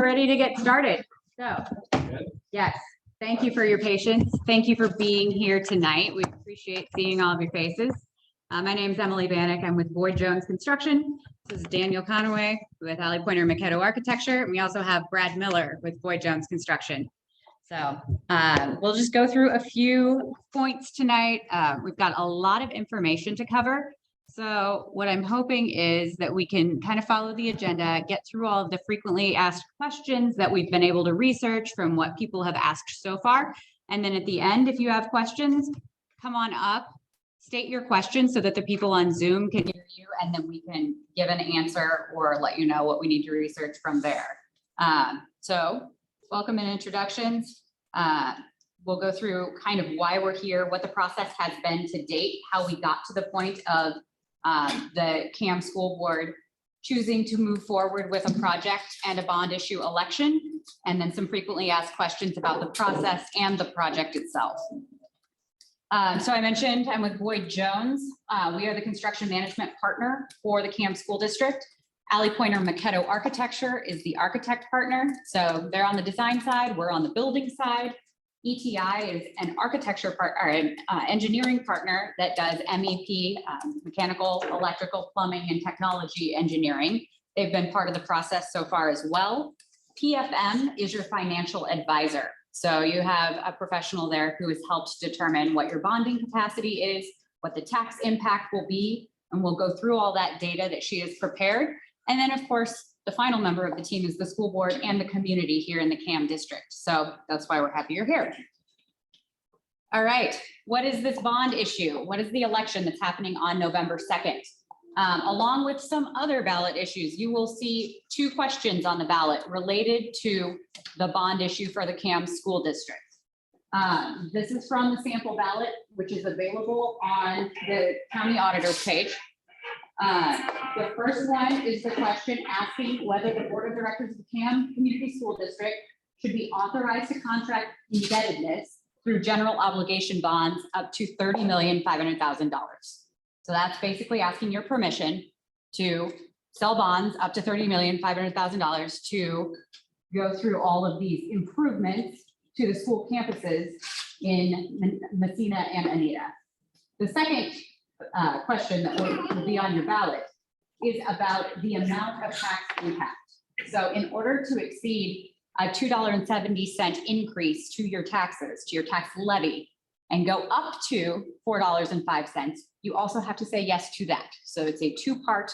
ready to get started. So, yes, thank you for your patience. Thank you for being here tonight. We appreciate seeing all of your faces. My name is Emily Bannock. I'm with Boyd Jones Construction. This is Daniel Conaway with Alley Pointer Maquetto Architecture. And we also have Brad Miller with Boyd Jones Construction. So we'll just go through a few points tonight. We've got a lot of information to cover. So what I'm hoping is that we can kind of follow the agenda, get through all of the frequently asked questions that we've been able to research from what people have asked so far. And then at the end, if you have questions, come on up, state your question so that the people on Zoom can hear you, and then we can give an answer or let you know what we need to research from there. So welcome and introductions. We'll go through kind of why we're here, what the process has been to date, how we got to the point of the CAM school board choosing to move forward with a project and a bond issue election, and then some frequently asked questions about the process and the project itself. So I mentioned I'm with Boyd Jones. We are the construction management partner for the CAM school district. Alley Pointer Maquetto Architecture is the architect partner. So they're on the design side, we're on the building side. ETI is an architecture part or an engineering partner that does MEP, mechanical, electrical, plumbing, and technology engineering. They've been part of the process so far as well. PFM is your financial advisor. So you have a professional there who has helped determine what your bonding capacity is, what the tax impact will be, and we'll go through all that data that she has prepared. And then, of course, the final member of the team is the school board and the community here in the CAM district. So that's why we're happy you're here. All right, what is this bond issue? What is the election that's happening on November 2nd? Along with some other ballot issues, you will see two questions on the ballot related to the bond issue for the CAM school district. This is from the sample ballot, which is available on the county auditor's page. The first one is the question asking whether the board of directors of the CAM community school district should be authorized to contract indebtedness through general obligation bonds up to $30,500,000. So that's basically asking your permission to sell bonds up to $30,500,000 to go through all of these improvements to the school campuses in Messina and Anita. The second question that will be on your ballot is about the amount of tax impact. So in order to exceed a $2.70 increase to your taxes, to your tax levy, and go up to $4.05, you also have to say yes to that. So it's a two-part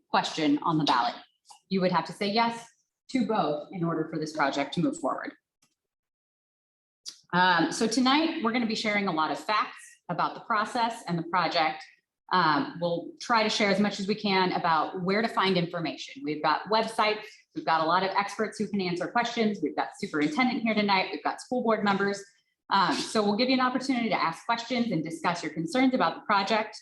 question on the ballot. You would have to say yes to both in order for this project to move forward. So tonight, we're going to be sharing a lot of facts about the process and the project. We'll try to share as much as we can about where to find information. We've got websites, we've got a lot of experts who can answer questions. We've got superintendent here tonight, we've got school board members. So we'll give you an opportunity to ask questions and discuss your concerns about the project.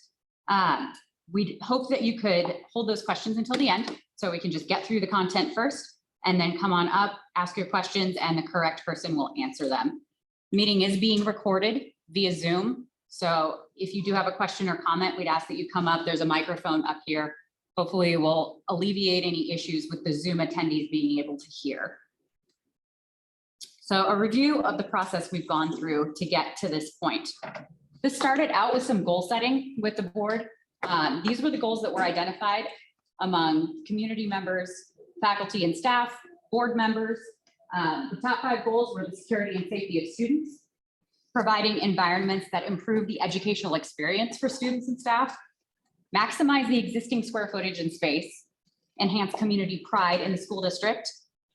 We hope that you could hold those questions until the end so we can just get through the content first and then come on up, ask your questions, and the correct person will answer them. The meeting is being recorded via Zoom. So if you do have a question or comment, we'd ask that you come up. There's a microphone up here. Hopefully it will alleviate any issues with the Zoom attendees being able to hear. So a review of the process we've gone through to get to this point. This started out with some goal setting with the board. These were the goals that were identified among community members, faculty and staff, board members. The top 5 goals were the security and safety of students, providing environments that improve the educational experience for students and staff, maximize the existing square footage and space, enhance community pride in the school district,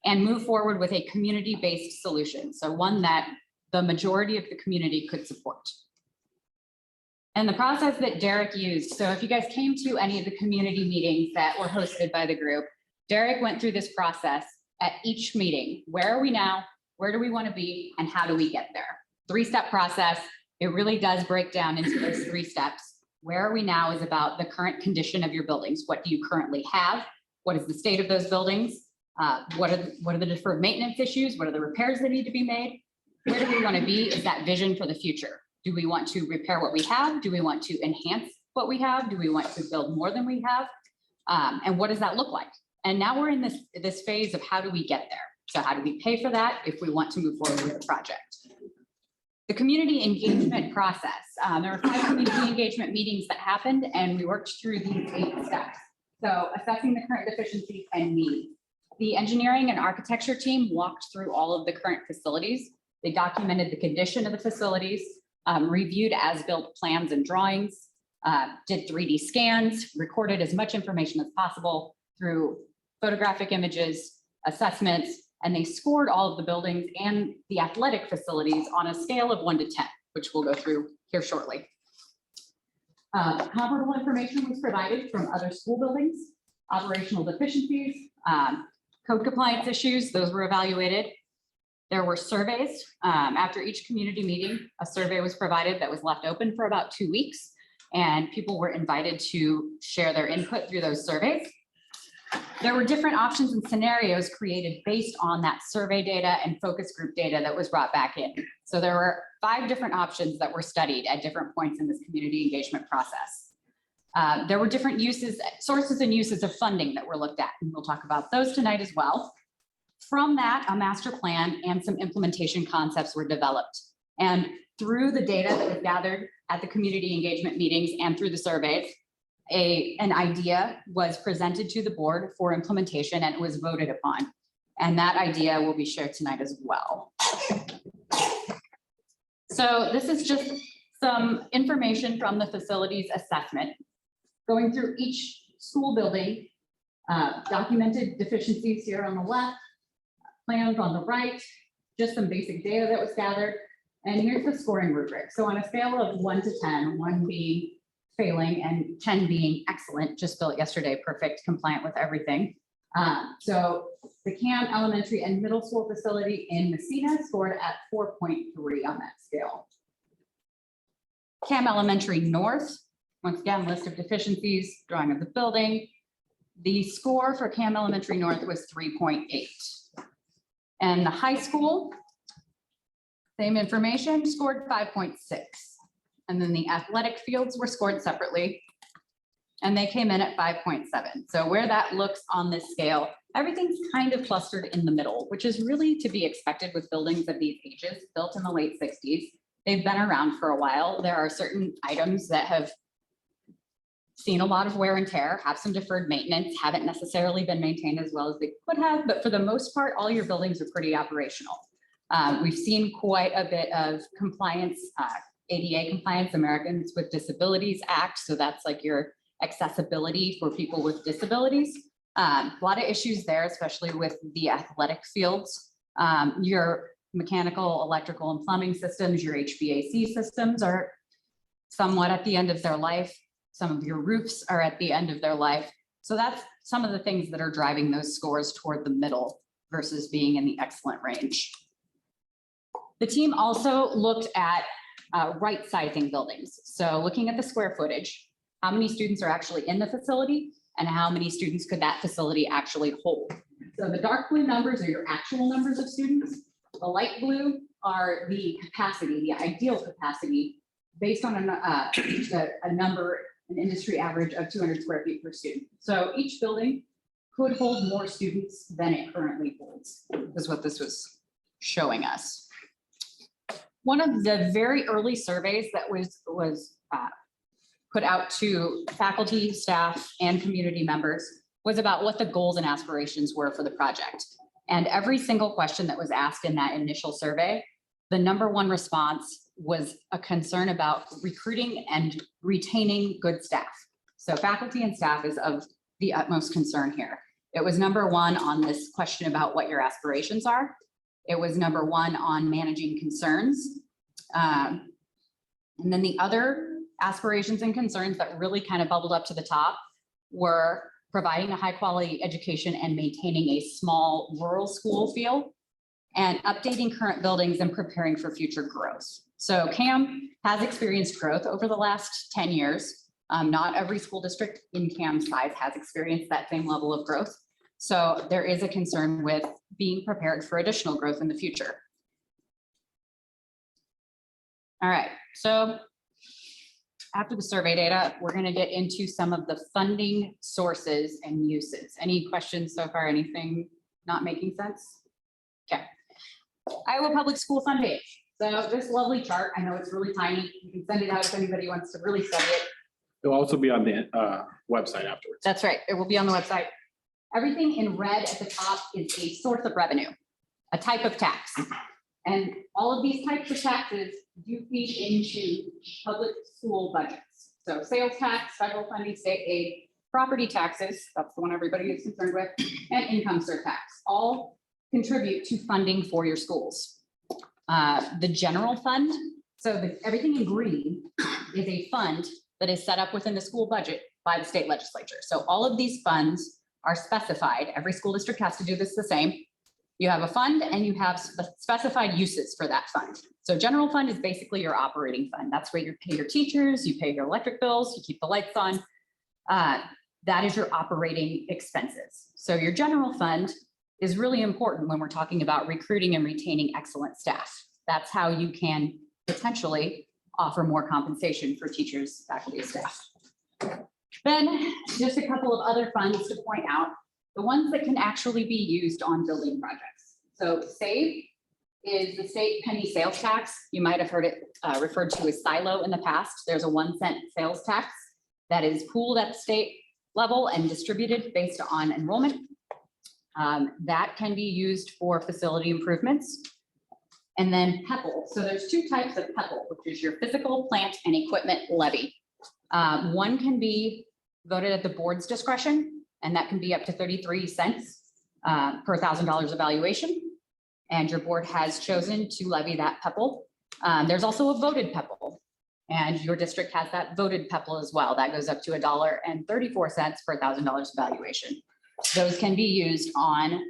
and move forward with a community-based solution. So one that the majority of the community could support. And the process that Derek used, so if you guys came to any of the community meetings that were hosted by the group, Derek went through this process at each meeting. Where are we now? Where do we want to be? And how do we get there? 3-step process. It really does break down into those 3 steps. Where are we now is about the current condition of your buildings. What do you currently have? What is the state of those buildings? What are the deferred maintenance issues? What are the repairs that need to be made? Where do we want to be? Is that vision for the future? Do we want to repair what we have? Do we want to enhance what we have? Do we want to build more than we have? And what does that look like? And now we're in this phase of how do we get there? So how do we pay for that if we want to move forward with the project? The community engagement process. There were 5 community engagement meetings that happened, and we worked through these 8 steps. So assessing the current deficiencies and needs. The engineering and architecture team walked through all of the current facilities. They documented the condition of the facilities, reviewed as-built plans and drawings, did 3D scans, recorded as much information as possible through photographic images, assessments, and they scored all of the buildings and the athletic facilities on a scale of 1 to 10, which we'll go through here shortly. Comparable information was provided from other school buildings, operational deficiencies, code compliance issues, those were evaluated. There were surveys. After each community meeting, a survey was provided that was left open for about 2 weeks, and people were invited to share their input through those surveys. There were different options and scenarios created based on that survey data and focus group data that was brought back in. So there were 5 different options that were studied at different points in this community engagement process. There were different sources and uses of funding that were looked at, and we'll talk about those tonight as well. From that, a master plan and some implementation concepts were developed. And through the data that was gathered at the community engagement meetings and through the surveys, an idea was presented to the board for implementation, and it was voted upon. And that idea will be shared tonight as well. So this is just some information from the facilities assessment. Going through each school building, documented deficiencies here on the left, plans on the right, just some basic data that was gathered. And here's the scoring rubric. So on a scale of 1 to 10, 1 being failing and 10 being excellent, just built yesterday, perfect, compliant with everything. So the CAM elementary and middle school facility in Messina scored at 4.3 on that scale. CAM Elementary North, once again, list of deficiencies, drawing of the building. The score for CAM Elementary North was 3.8. And the high school, same information, scored 5.6. And then the athletic fields were scored separately, and they came in at 5.7. So where that looks on this scale, everything's kind of clustered in the middle, which is really to be expected with buildings of these ages, built in the late 60s. They've been around for a while. There are certain items that have seen a lot of wear and tear, have some deferred maintenance, haven't necessarily been maintained as well as they could have, but for the most part, all your buildings are pretty operational. We've seen quite a bit of compliance, ADA compliance, Americans with Disabilities Act. So that's like your accessibility for people with disabilities. A lot of issues there, especially with the athletic fields. Your mechanical, electrical, and plumbing systems, your HVAC systems are somewhat at the end of their life. Some of your roofs are at the end of their life. So that's some of the things that are driving those scores toward the middle versus being in the excellent range. The team also looked at right sizing buildings. So looking at the square footage, how many students are actually in the facility and how many students could that facility actually hold. So the dark blue numbers are your actual numbers of students. The light blue are the capacity, the ideal capacity based on a number, an industry average of 200 square feet per student. So each building could hold more students than it currently holds, is what this was showing us. One of the very early surveys that was put out to faculty, staff, and community members was about what the goals and aspirations were for the project. And every single question that was asked in that initial survey, the #1 response was a concern about recruiting and retaining good staff. So faculty and staff is of the utmost concern here. It was #1 on this question about what your aspirations are. It was #1 on managing concerns. And then the other aspirations and concerns that really kind of bubbled up to the top were providing a high quality education and maintaining a small rural school feel, and updating current buildings and preparing for future growth. So CAM has experienced growth over the last 10 years. Not every school district in CAM size has experienced that same level of growth. So there is a concern with being prepared for additional growth in the future. All right, so after the survey data, we're going to get into some of the funding sources and uses. Any questions so far? Anything not making sense? Okay. Iowa Public School Fund page. So this lovely chart, I know it's really tiny. You can send it out if anybody wants to really study it. It'll also be on the website afterwards. That's right. It will be on the website. Everything in red at the top is a source of revenue, a type of tax. And all of these types of taxes do feed into public school budgets. So sales tax, federal funding, state aid, property taxes, that's the one everybody is concerned with, and income surtax, all contribute to funding for your schools. The general fund, so everything in green is a fund that is set up within the school budget by the state legislature. So all of these funds are specified. Every school district has to do this the same. You have a fund and you have specified uses for that fund. So general fund is basically your operating fund. That's where you pay your teachers, you pay your electric bills, you keep the lights on. That is your operating expenses. So your general fund is really important when we're talking about recruiting and retaining excellent staff. That's how you can potentially offer more compensation for teachers, faculty, staff. Then just a couple of other funds to point out, the ones that can actually be used on building projects. So SAVE is the state penny sales tax. You might have heard it referred to as silo in the past. There's a 1 cent sales tax that is pooled at the state level and distributed based on enrollment. That can be used for facility improvements. And then PEPL. So there's two types of PEPL, which is your physical, plant, and equipment levy. One can be voted at the board's discretion, and that can be up to 33 cents per $1,000 evaluation. And your board has chosen to levy that PEPL. There's also a voted PEPL, and your district has that voted PEPL as well. That goes up to $1.34 per $1,000 evaluation. Those can be used on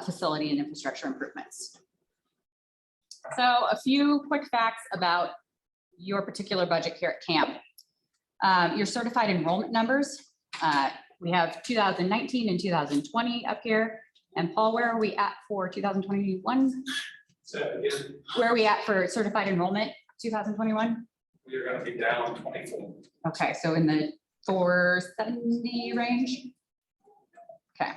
facility and infrastructure improvements. So a few quick facts about your particular budget here at CAM. Your certified enrollment numbers. We have 2019 and 2020 up here. And Paul, where are we at for 2021? Where are we at for certified enrollment 2021? We are going to be down 24. Okay, so in the 470 range. Okay.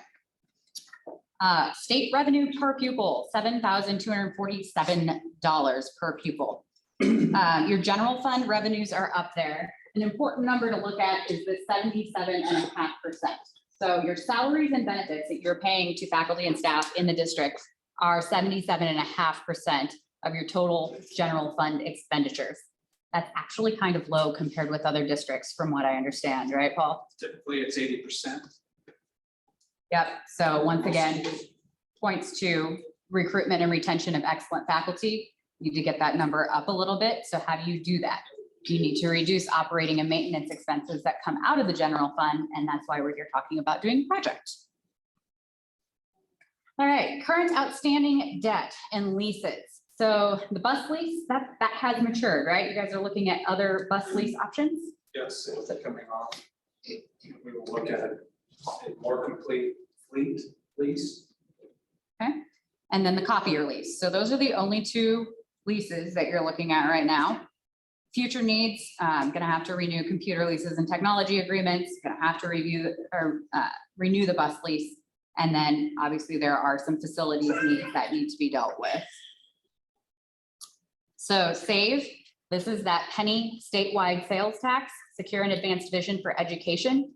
State revenue per pupil, $7,247 per pupil. Your general fund revenues are up there. An important number to look at is the 77.5%. So your salaries and benefits that you're paying to faculty and staff in the district are 77.5% of your total general fund expenditures. That's actually kind of low compared with other districts from what I understand, right, Paul? Typically it's 80%. Yep. So once again, points to recruitment and retention of excellent faculty. You need to get that number up a little bit. So how do you do that? You need to reduce operating and maintenance expenses that come out of the general fund. And that's why we're here talking about doing projects. All right, current outstanding debt and leases. So the bus lease, that has matured, right? You guys are looking at other bus lease options? Yes, it'll be coming off. We will look at a more complete fleet lease. Okay. And then the copier lease. So those are the only two leases that you're looking at right now. Future needs, I'm going to have to renew computer leases and technology agreements, going to have to review or renew the bus lease. And then obviously there are some facilities needs that need to be dealt with. So SAVE, this is that penny statewide sales tax, secure and advanced vision for education.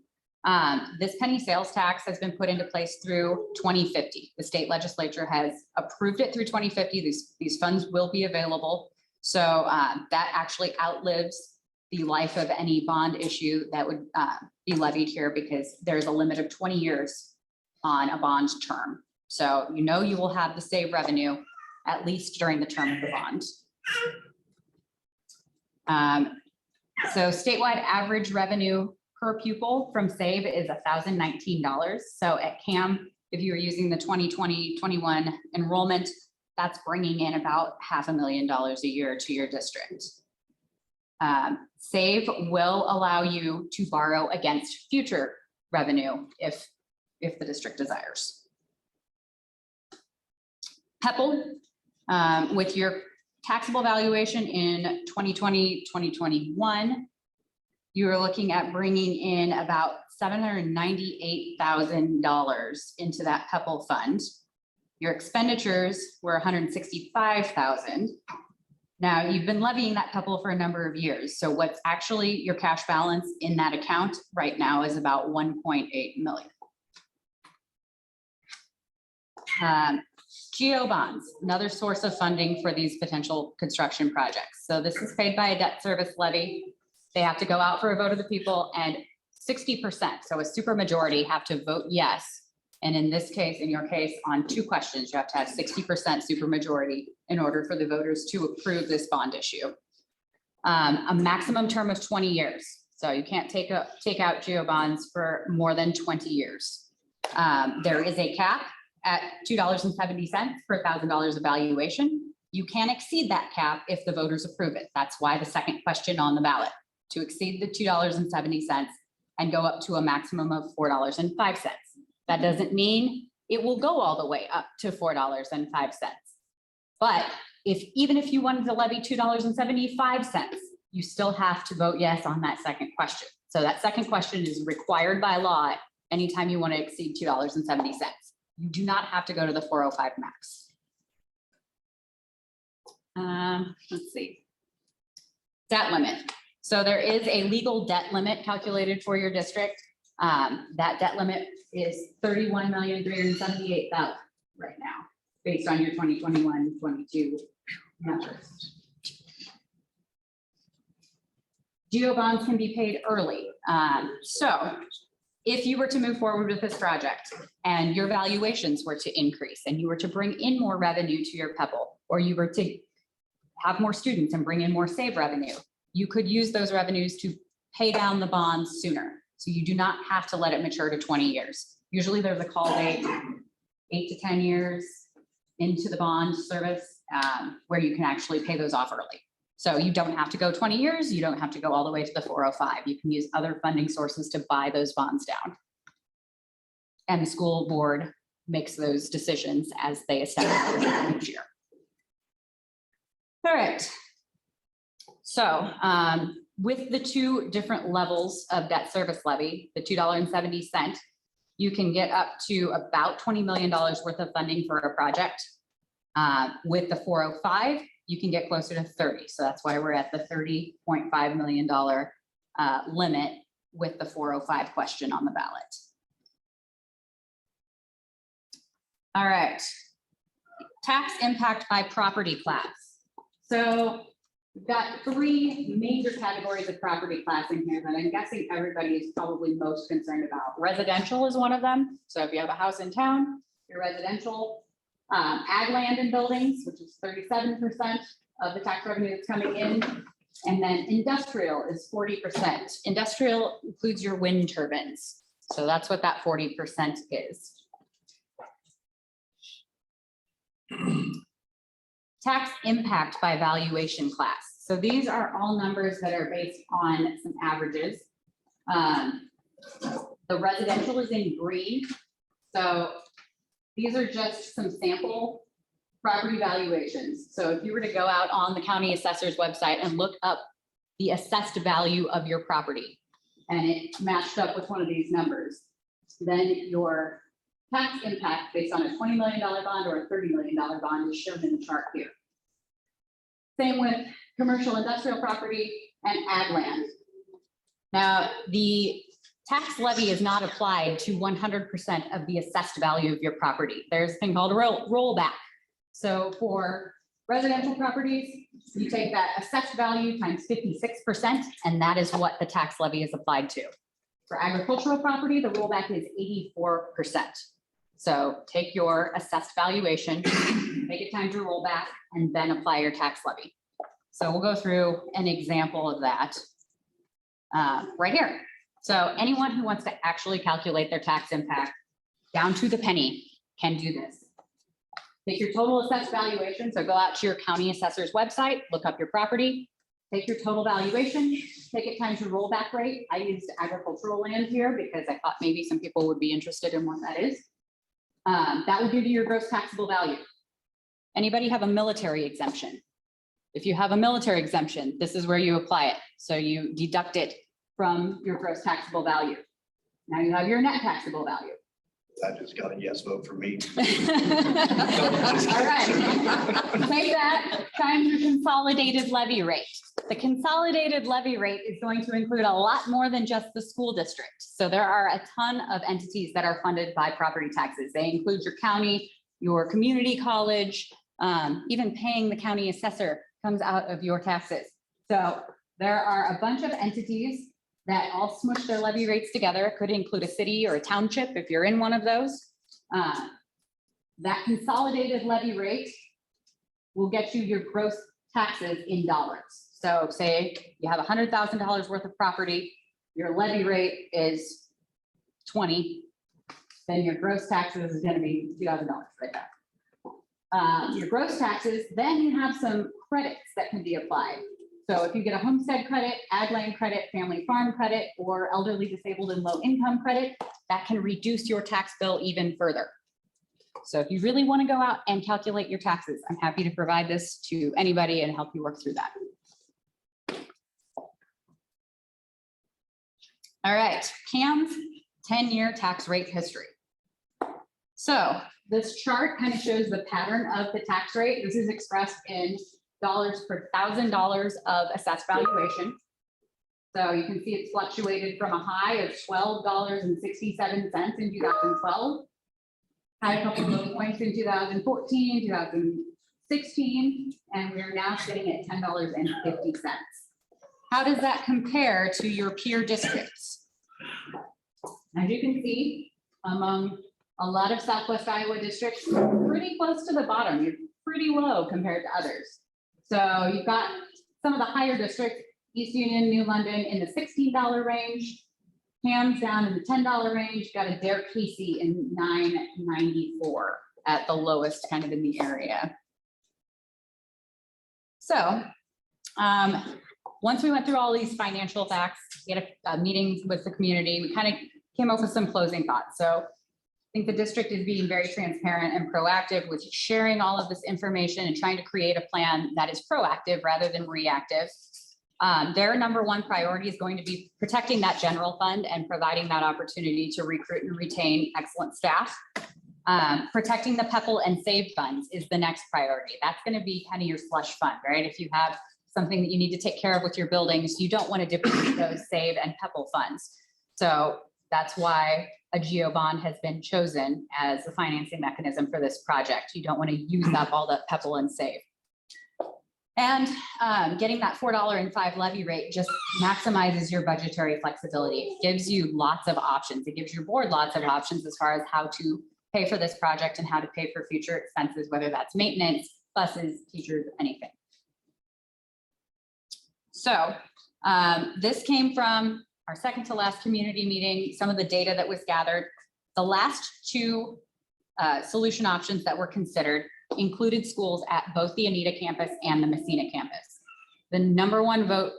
This penny sales tax has been put into place through 2050. The state legislature has approved it through 2050. These funds will be available. So that actually outlives the life of any bond issue that would be levied here, because there's a limit of 20 years on a bond term. So you know you will have the SAVE revenue at least during the term of the bond. So statewide average revenue per pupil from SAVE is $1,019. So at CAM, if you were using the 2020-21 enrollment, that's bringing in about $500,000 a year to your district. SAVE will allow you to borrow against future revenue if the district desires. PEPL, with your taxable valuation in 2020-2021, you are looking at bringing in about $798,000 into that PEPL fund. Your expenditures were 165,000. Now, you've been levying that couple for a number of years. So what's actually your cash balance in that account right now is about 1.8 million. Geo bonds, another source of funding for these potential construction projects. So this is paid by a debt service levy. They have to go out for a vote of the people, and 60%, so a super majority, have to vote yes. And in this case, in your case, on 2 questions, you have to have 60% super majority in order for the voters to approve this bond issue. A maximum term of 20 years. So you can't take out geo bonds for more than 20 years. There is a cap at $2.70 per $1,000 of valuation. You can exceed that cap if the voters approve it. That's why the second question on the ballot, to exceed the $2.70 and go up to a maximum of $4.05. That doesn't mean it will go all the way up to $4.05. But even if you wanted to levy $2.75, you still have to vote yes on that second question. So that second question is required by law anytime you want to exceed $2.70. You do not have to go to the 405 max. Let's see. Debt limit. So there is a legal debt limit calculated for your district. That debt limit is $31,378,000 right now, based on your 2021-22 numbers. Geo bonds can be paid early. So if you were to move forward with this project and your valuations were to increase and you were to bring in more revenue to your PEPAL, or you were to have more students and bring in more save revenue, you could use those revenues to pay down the bonds sooner. So you do not have to let it mature to 20 years. Usually there's a call date, 8 to 10 years into the bond service, where you can actually pay those off early. So you don't have to go 20 years. You don't have to go all the way to the 405. You can use other funding sources to buy those bonds down. And the school board makes those decisions as they establish each year. All right. So with the 2 different levels of debt service levy, the $2.70, you can get up to about $20 million worth of funding for a project. With the 405, you can get closer to 30. So that's why we're at the $30.5 million limit with the 405 question on the ballot. All right. Tax impact by property class. So we've got 3 major categories of property class in here that I'm guessing everybody is probably most concerned about. Residential is one of them. So if you have a house in town, your residential. Ag land and buildings, which is 37% of the tax revenue that's coming in. And then industrial is 40%. Industrial includes your wind turbines. So that's what that 40% is. Tax impact by valuation class. So these are all numbers that are based on some averages. The residential is in green. So these are just some sample property valuations. So if you were to go out on the county assessor's website and look up the assessed value of your property, and it matched up with one of these numbers, then your tax impact based on a $20 million bond or a $30 million bond is shown in the chart here. Same with commercial industrial property and ag land. Now, the tax levy is not applied to 100% of the assessed value of your property. There's a thing called a rollback. So for residential properties, you take that assessed value times 56%, and that is what the tax levy is applied to. For agricultural property, the rollback is 84%. So take your assessed valuation, make it times your rollback, and then apply your tax levy. So we'll go through an example of that right here. So anyone who wants to actually calculate their tax impact down to the penny can do this. Take your total assessed valuation. So go out to your county assessor's website, look up your property, take your total valuation, take it times your rollback rate. I used agricultural land here because I thought maybe some people would be interested in what that is. That will give you your gross taxable value. Anybody have a military exemption? If you have a military exemption, this is where you apply it. So you deduct it from your gross taxable value. Now you have your net taxable value. That just got a yes vote for me. All right. Take that, times your consolidated levy rate. The consolidated levy rate is going to include a lot more than just the school district. So there are a ton of entities that are funded by property taxes. They include your county, your community college, even paying the county assessor comes out of your taxes. So there are a bunch of entities that all smush their levy rates together. It could include a city or a township if you're in one of those. That consolidated levy rate will get you your gross taxes in dollars. So say you have $100,000 worth of property, your levy rate is 20, then your gross taxes is going to be $2,000 right there. Your gross taxes, then you have some credits that can be applied. So if you get a homestead credit, ag land credit, family farm credit, or elderly disabled and low income credit, that can reduce your tax bill even further. So if you really want to go out and calculate your taxes, I'm happy to provide this to anybody and help you work through that. All right, CAM's 10-year tax rate history. So this chart kind of shows the pattern of the tax rate. This is expressed in dollars per $1,000 of assessed valuation. So you can see it's fluctuated from a high of $12.67 in 2012. Had a couple of points in 2014, 2016, and we're now sitting at $10.50. How does that compare to your peer districts? As you can see, among a lot of Southwest Iowa districts, pretty close to the bottom. You're pretty low compared to others. So you've got some of the higher districts, East Union, New London in the $16 range, Ham's down in the $10 range, got a Dare Casey in $9.94 at the lowest kind of in the area. So once we went through all these financial facts, we had a meeting with the community, we kind of came up with some closing thoughts. So I think the district is being very transparent and proactive with sharing all of this information and trying to create a plan that is proactive rather than reactive. Their number one priority is going to be protecting that general fund and providing that opportunity to recruit and retain excellent staff. Protecting the PEPAL and SAVE funds is the next priority. That's going to be kind of your slush fund, right? If you have something that you need to take care of with your buildings, you don't want to deplete those SAVE and PEPAL funds. So that's why a GEO bond has been chosen as the financing mechanism for this project. You don't want to use up all the PEPAL and SAVE. And getting that $4.05 levy rate just maximizes your budgetary flexibility. It gives you lots of options. It gives your board lots of options as far as how to pay for this project and how to pay for future expenses, whether that's maintenance, buses, teachers, anything. So this came from our second to last community meeting, some of the data that was gathered. The last two solution options that were considered included schools at both the Anita campus and the Messina campus. The number one vote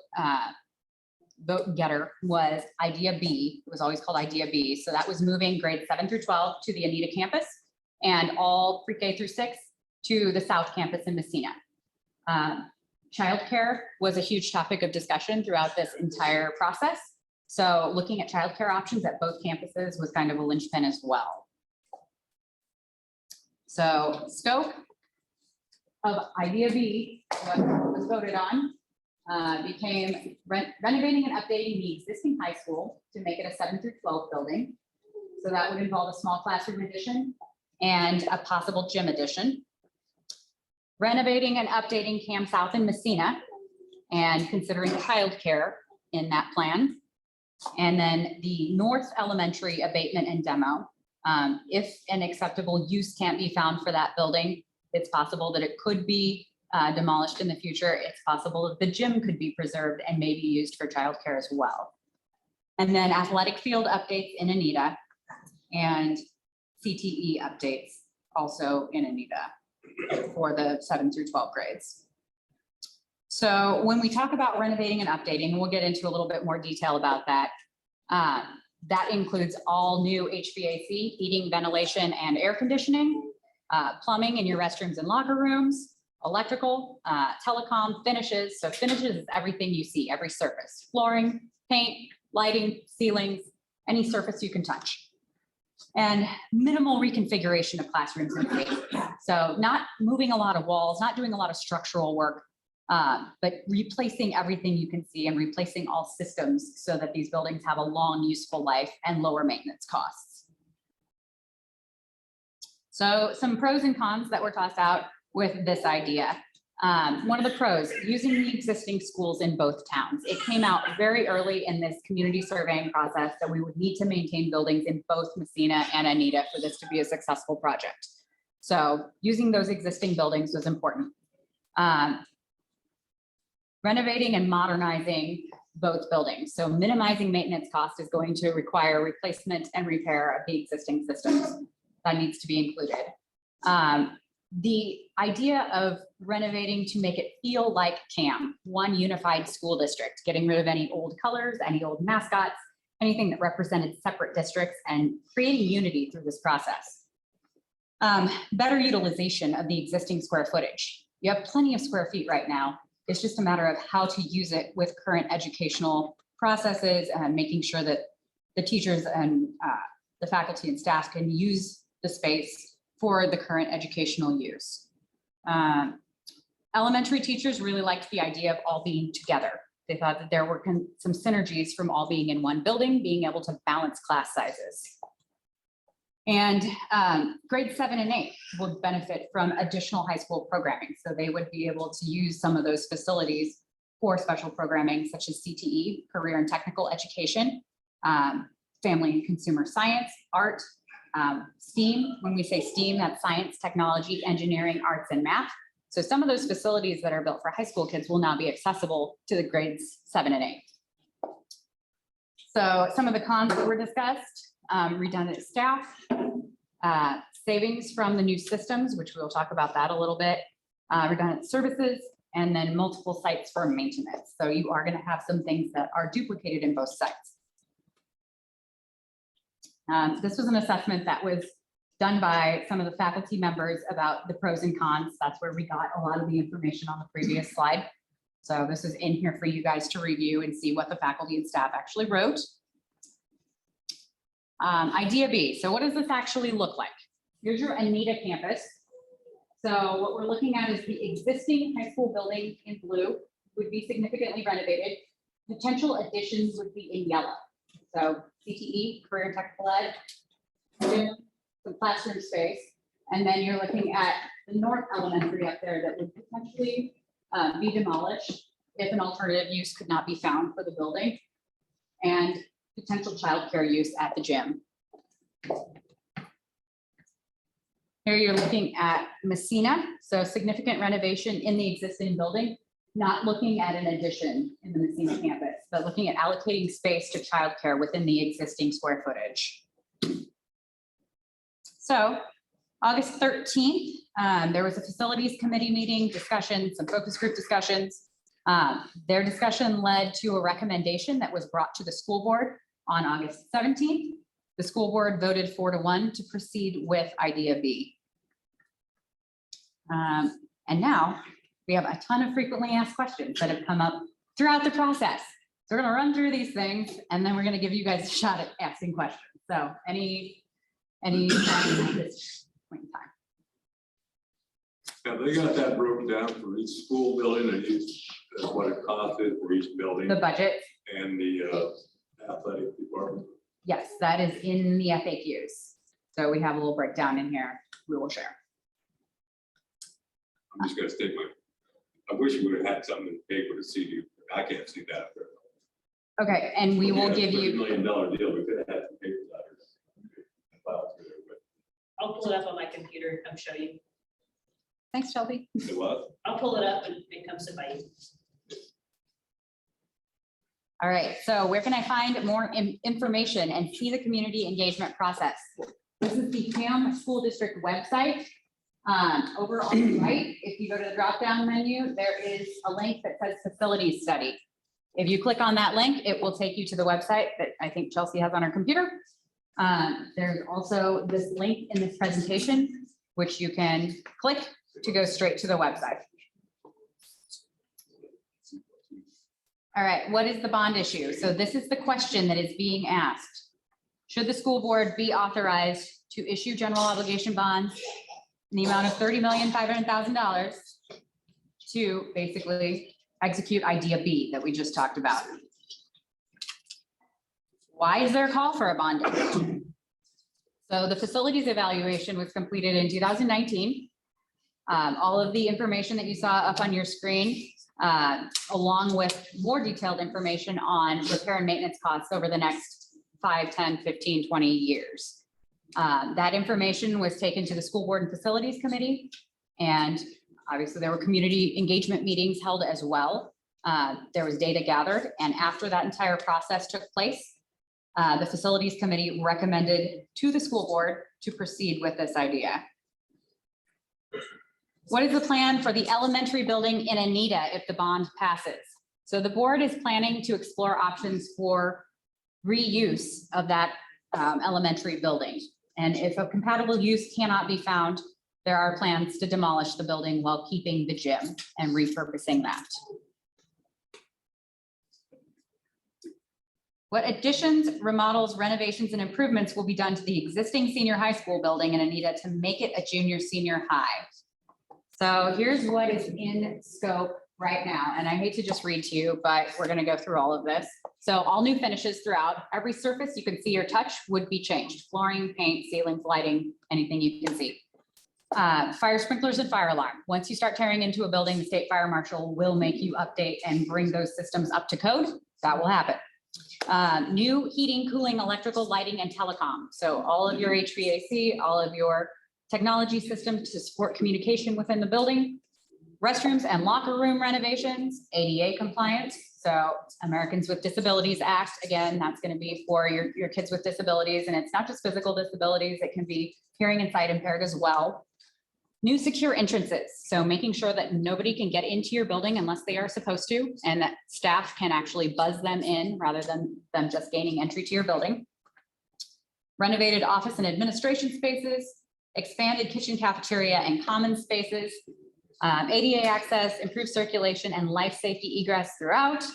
getter was Idea B. It was always called Idea B. So that was moving grades 7 through 12 to the Anita campus and all pre-K through 6 to the South campus in Messina. Childcare was a huge topic of discussion throughout this entire process. So looking at childcare options at both campuses was kind of a linchpin as well. So scope of Idea B, what was voted on, became renovating and updating the existing high school to make it a 7 through 12 building. So that would involve a small classroom addition and a possible gym addition. Renovating and updating Cam South and Messina and considering childcare in that plan. And then the North Elementary abatement and demo. If an acceptable use can't be found for that building, it's possible that it could be demolished in the future. It's possible that the gym could be preserved and maybe used for childcare as well. And then athletic field updates in Anita and CTE updates also in Anita for the 7 through 12 grades. So when we talk about renovating and updating, we'll get into a little bit more detail about that. That includes all new HVAC, heating, ventilation, and air conditioning, plumbing in your restrooms and locker rooms, electrical, telecom, finishes. So finishes is everything you see, every surface, flooring, paint, lighting, ceilings, any surface you can touch. And minimal reconfiguration of classrooms and spaces. So not moving a lot of walls, not doing a lot of structural work, but replacing everything you can see and replacing all systems so that these buildings have a long, useful life and lower maintenance costs. So some pros and cons that were tossed out with this idea. One of the pros, using the existing schools in both towns. It came out very early in this community surveying process that we would need to maintain buildings in both Messina and Anita for this to be a successful project. So using those existing buildings was important. Renovating and modernizing both buildings. So minimizing maintenance cost is going to require replacement and repair of the existing systems. That needs to be included. The idea of renovating to make it feel like CAM, one unified school district, getting rid of any old colors, any old mascots, anything that represented separate districts, and creating unity through this process. Better utilization of the existing square footage. You have plenty of square feet right now. It's just a matter of how to use it with current educational processes and making sure that the teachers and the faculty and staff can use the space for the current educational use. Elementary teachers really liked the idea of all being together. They thought that there were some synergies from all being in one building, being able to balance class sizes. And grades 7 and 8 would benefit from additional high school programming. So they would be able to use some of those facilities for special programming such as CTE, career and technical education, family and consumer science, art, STEAM. When we say STEAM, that's science, technology, engineering, arts, and math. So some of those facilities that are built for high school kids will now be accessible to the grades 7 and 8. So some of the cons that were discussed, redundant staff, savings from the new systems, which we'll talk about that a little bit, redundant services, and then multiple sites for maintenance. So you are going to have some things that are duplicated in both sites. This was an assessment that was done by some of the faculty members about the pros and cons. That's where we got a lot of the information on the previous slide. So this is in here for you guys to review and see what the faculty and staff actually wrote. Idea B. So what does this actually look like? Here's your Anita campus. So what we're looking at is the existing high school building in blue would be significantly renovated. Potential additions would be in yellow. So CTE, career and technical ed, gym, some classroom space. And then you're looking at the North Elementary up there that would potentially be demolished if an alternative use could not be found for the building, and potential childcare use at the gym. Here you're looking at Messina, so significant renovation in the existing building, not looking at an addition in the Messina campus, but looking at allocating space to childcare within the existing square footage. So August 13th, there was a facilities committee meeting discussion, some focus group discussions. Their discussion led to a recommendation that was brought to the school board on August 17th. The school board voted 4-1 to proceed with idea B. And now we have a ton of frequently asked questions that have come up throughout the process. So we're going to run through these things and then we're going to give you guys a shot at asking questions. So any at this point in time. Yeah, they got that broken down for each school building and each, what it costs is for each building The budget, and the athletic department. yes, that is in the FAQs. So we have a little breakdown in here we will share. I'm just gonna state I wish we would have had something in the paper to see you. I can't see that. Okay, and we will give $1 you, million deal. We could have had some papers out here. I'll pull it up on my computer, come show you. thanks, Shelby. It was. I'll pull it up and it comes to bite. All right, so where can I find more information and see the community engagement process? This is the CAM school district website. Over on the right, if you go to the drop-down menu, there is a link that says facilities study. If you click on that link, it will take you to the website that I think Chelsea has on her computer. There's also this link in this presentation, which you can click to go straight to the website. All right, what is the bond issue? So this is the question that is being asked. should the school board be authorized to issue general obligation bonds in the amount of $30,500,000 to basically execute idea B that we just talked about. Why is there a call for a bond issue? So the facilities evaluation was completed in 2019. All of the information that you saw up on your screen, along with more detailed information on repair and maintenance costs over the next 5, 10, 15, 20 years. That information was taken to the school board and facilities committee. And obviously there were community engagement meetings held as well. There was data gathered. And after that entire process took place, the facilities committee recommended to the school board to proceed with this idea. What is the plan for the elementary building in Anita if the bond passes? So the board is planning to explore options for reuse of that elementary building. And if a compatible use cannot be found, there are plans to demolish the building while keeping the gym and repurposing that. What additions, remodels, renovations, and improvements will be done to the existing senior high school building in Anita to make it a junior senior high? So here's what is in scope right now. And I hate to just read to you, but we're going to go through all of this. So all new finishes throughout. Every surface you can see or touch would be changed. Flooring, paint, ceilings, lighting, anything you can see. Fire sprinklers and fire alarm. Once you start tearing into a building, the state fire marshal will make you update and bring those systems up to code. That will happen. New heating, cooling, electrical, lighting, and telecom. So all of your HVAC, all of your technology systems to support communication within the building. Restrooms and locker room renovations, ADA compliance. So Americans with Disabilities Act, again, that's going to be for your kids with disabilities. And it's not just physical disabilities, it can be hearing and sight impaired as well. New secure entrances. So making sure that nobody can get into your building unless they are supposed to, and that staff can actually buzz them in rather than them just gaining entry to your building. Renovated office and administration spaces, expanded kitchen, cafeteria, and common spaces. ADA access, improved circulation, and life safety egress throughout.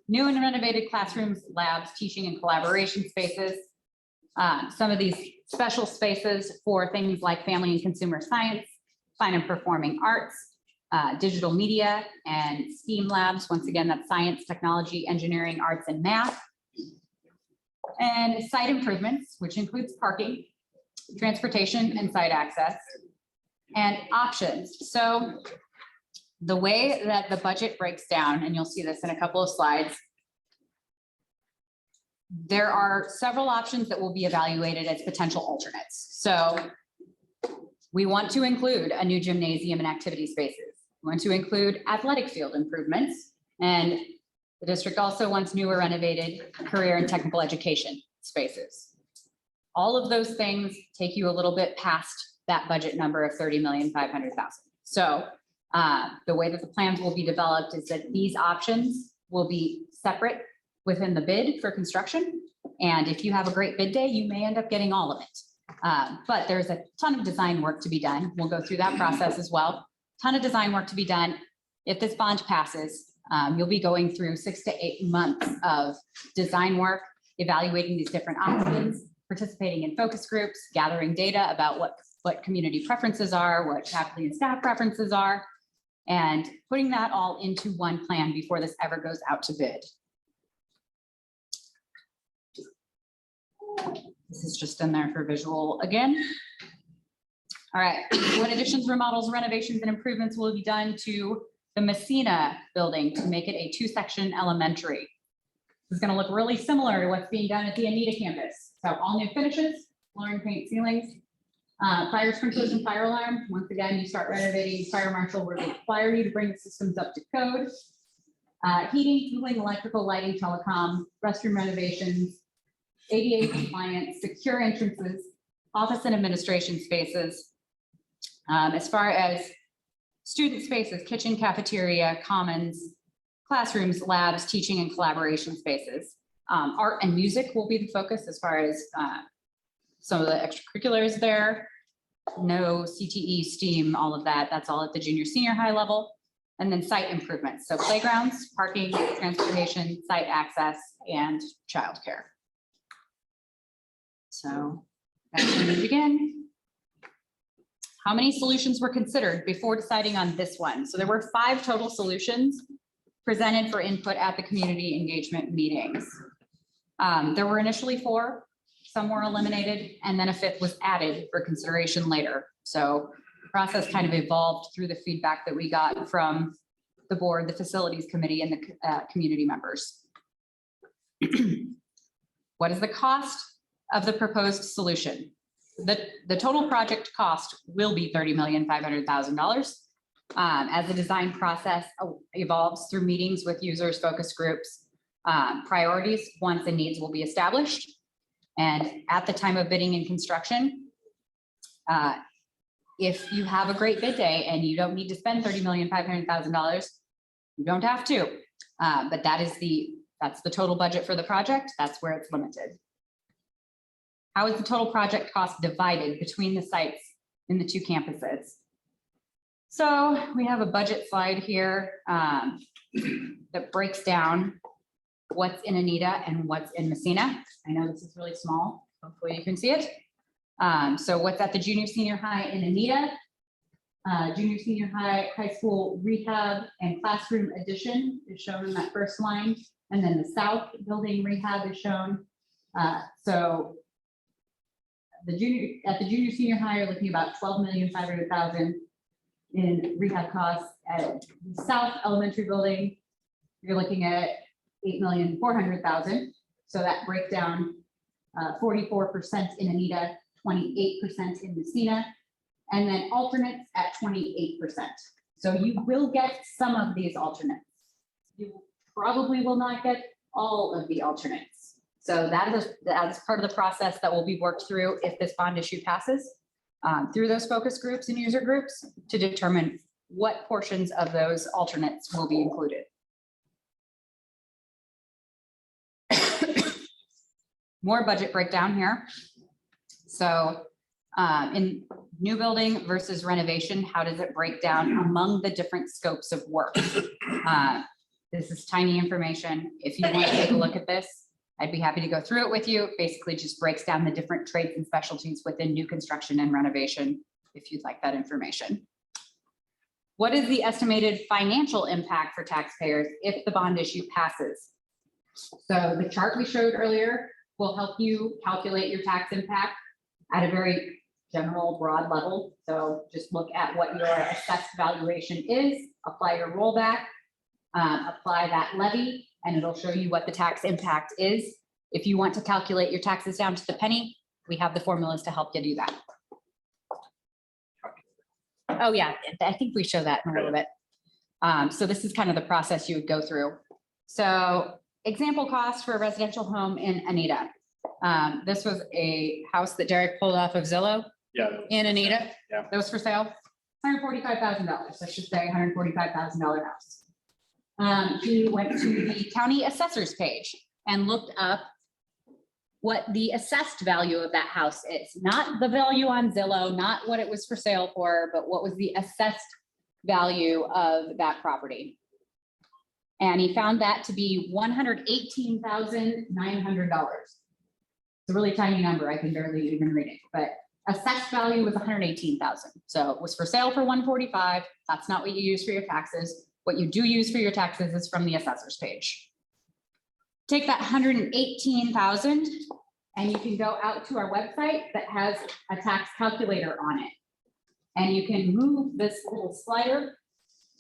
New and renovated classrooms, labs, teaching and collaboration spaces. Some of these special spaces for things like family and consumer science, fine and performing arts, digital media, and STEAM labs. Once again, that's science, technology, engineering, arts, and math. And site improvements, which includes parking, transportation, and site access. And options. So the way that the budget breaks down, and you'll see this in a couple of slides, there are several options that will be evaluated as potential alternates. So we want to include a new gymnasium and activity spaces. We want to include athletic field improvements. And the district also wants new or renovated career and technical education spaces. All of those things take you a little bit past that budget number of $30,500,000. So the way that the plans will be developed is that these options will be separate within the bid for construction. And if you have a great bid day, you may end up getting all of it. But there's a ton of design work to be done. We'll go through that process as well. Ton of design work to be done. If this bond passes, you'll be going through 6 to 8 months of design work, evaluating these different options, participating in focus groups, gathering data about what community preferences are, what faculty and staff preferences are, and putting that all into one plan before this ever goes out to bid. This is just in there for visual again. All right, what additions, remodels, renovations, and improvements will be done to the Messina building to make it a 2-section elementary? This is going to look really similar to what's being done at the Anita campus. So all new finishes, flooring, paint, ceilings, fire sprinklers and fire alarm. Once again, you start renovating, fire marshal will require you to bring the systems up to code. Heating, cooling, electrical, lighting, telecom, restroom renovations, ADA compliance, secure entrances, office and administration spaces. As far as student spaces, kitchen, cafeteria, commons, classrooms, labs, teaching and collaboration spaces. Art and music will be the focus as far as some of the extracurriculars there. No CTE, STEAM, all of that. That's all at the junior, senior high level. And then site improvements. So playgrounds, parking, transportation, site access, and childcare. So that's when we begin. How many solutions were considered before deciding on this one? So there were 5 total solutions presented for input at the community engagement meetings. There were initially 4, some were eliminated, and then a 5th was added for consideration later. So the process kind of evolved through the feedback that we got from the board, the facilities committee, and the community members. What is the cost of the proposed solution? The total project cost will be $30,500,000. As the design process evolves through meetings with users, focus groups, priorities, wants, and needs will be established. And at the time of bidding and construction, if you have a great bid day and you don't need to spend $30,500,000, you don't have to. But that's the total budget for the project. That's where it's limited. How is the total project cost divided between the sites in the 2 campuses? So we have a budget slide here that breaks down what's in Anita and what's in Messina. I know this is really small. Hopefully you can see it. So what's at the junior senior high in Anita, junior senior high school rehab and classroom addition is shown in that first line. And then the south building rehab is shown. So at the junior senior high, you're looking about $12,500,000 in rehab costs. At the south elementary building, you're looking at $8,400,000. So that breakdown, 44% in Anita, 28% in Messina, and then alternates at 28%. So you will get some of these alternates. You probably will not get all of the alternates. So that is part of the process that will be worked through if this bond issue passes through those focus groups and user groups to determine what portions of those alternates will be included. More budget breakdown here. So in new building versus renovation, how does it break down among the different scopes of work? This is tiny information. If you want to take a look at this, I'd be happy to go through it with you. It basically just breaks down the different trades and specialties within new construction and renovation, if you'd like that information. What is the estimated financial impact for taxpayers if the bond issue passes? So the chart we showed earlier will help you calculate your tax impact at a very general, broad level. So just look at what your assessed valuation is, apply your rollback, apply that levy, and it'll show you what the tax impact is. If you want to calculate your taxes down to the penny, we have the formulas to help you do that. Oh yeah, I think we show that in a little bit. So this is kind of the process you would go through. So example cost for a residential home in Anita. This was a house that Derek pulled off of Zillow in Anita. Yeah. That was for sale, $145,000. Let's just say $145,000 house. He went to the county assessor's page and looked up what the assessed value of that house is. Not the value on Zillow, not what it was for sale for, but what was the assessed value of that property. And he found that to be $118,900. It's a really tiny number. I can barely even read it, but assessed value was $118,000. So it was for sale for $145,000. That's not what you use for your taxes. What you do use for your taxes is from the assessor's page. Take that $118,000 and you can go out to our website that has a tax calculator on it. And you can move this little slider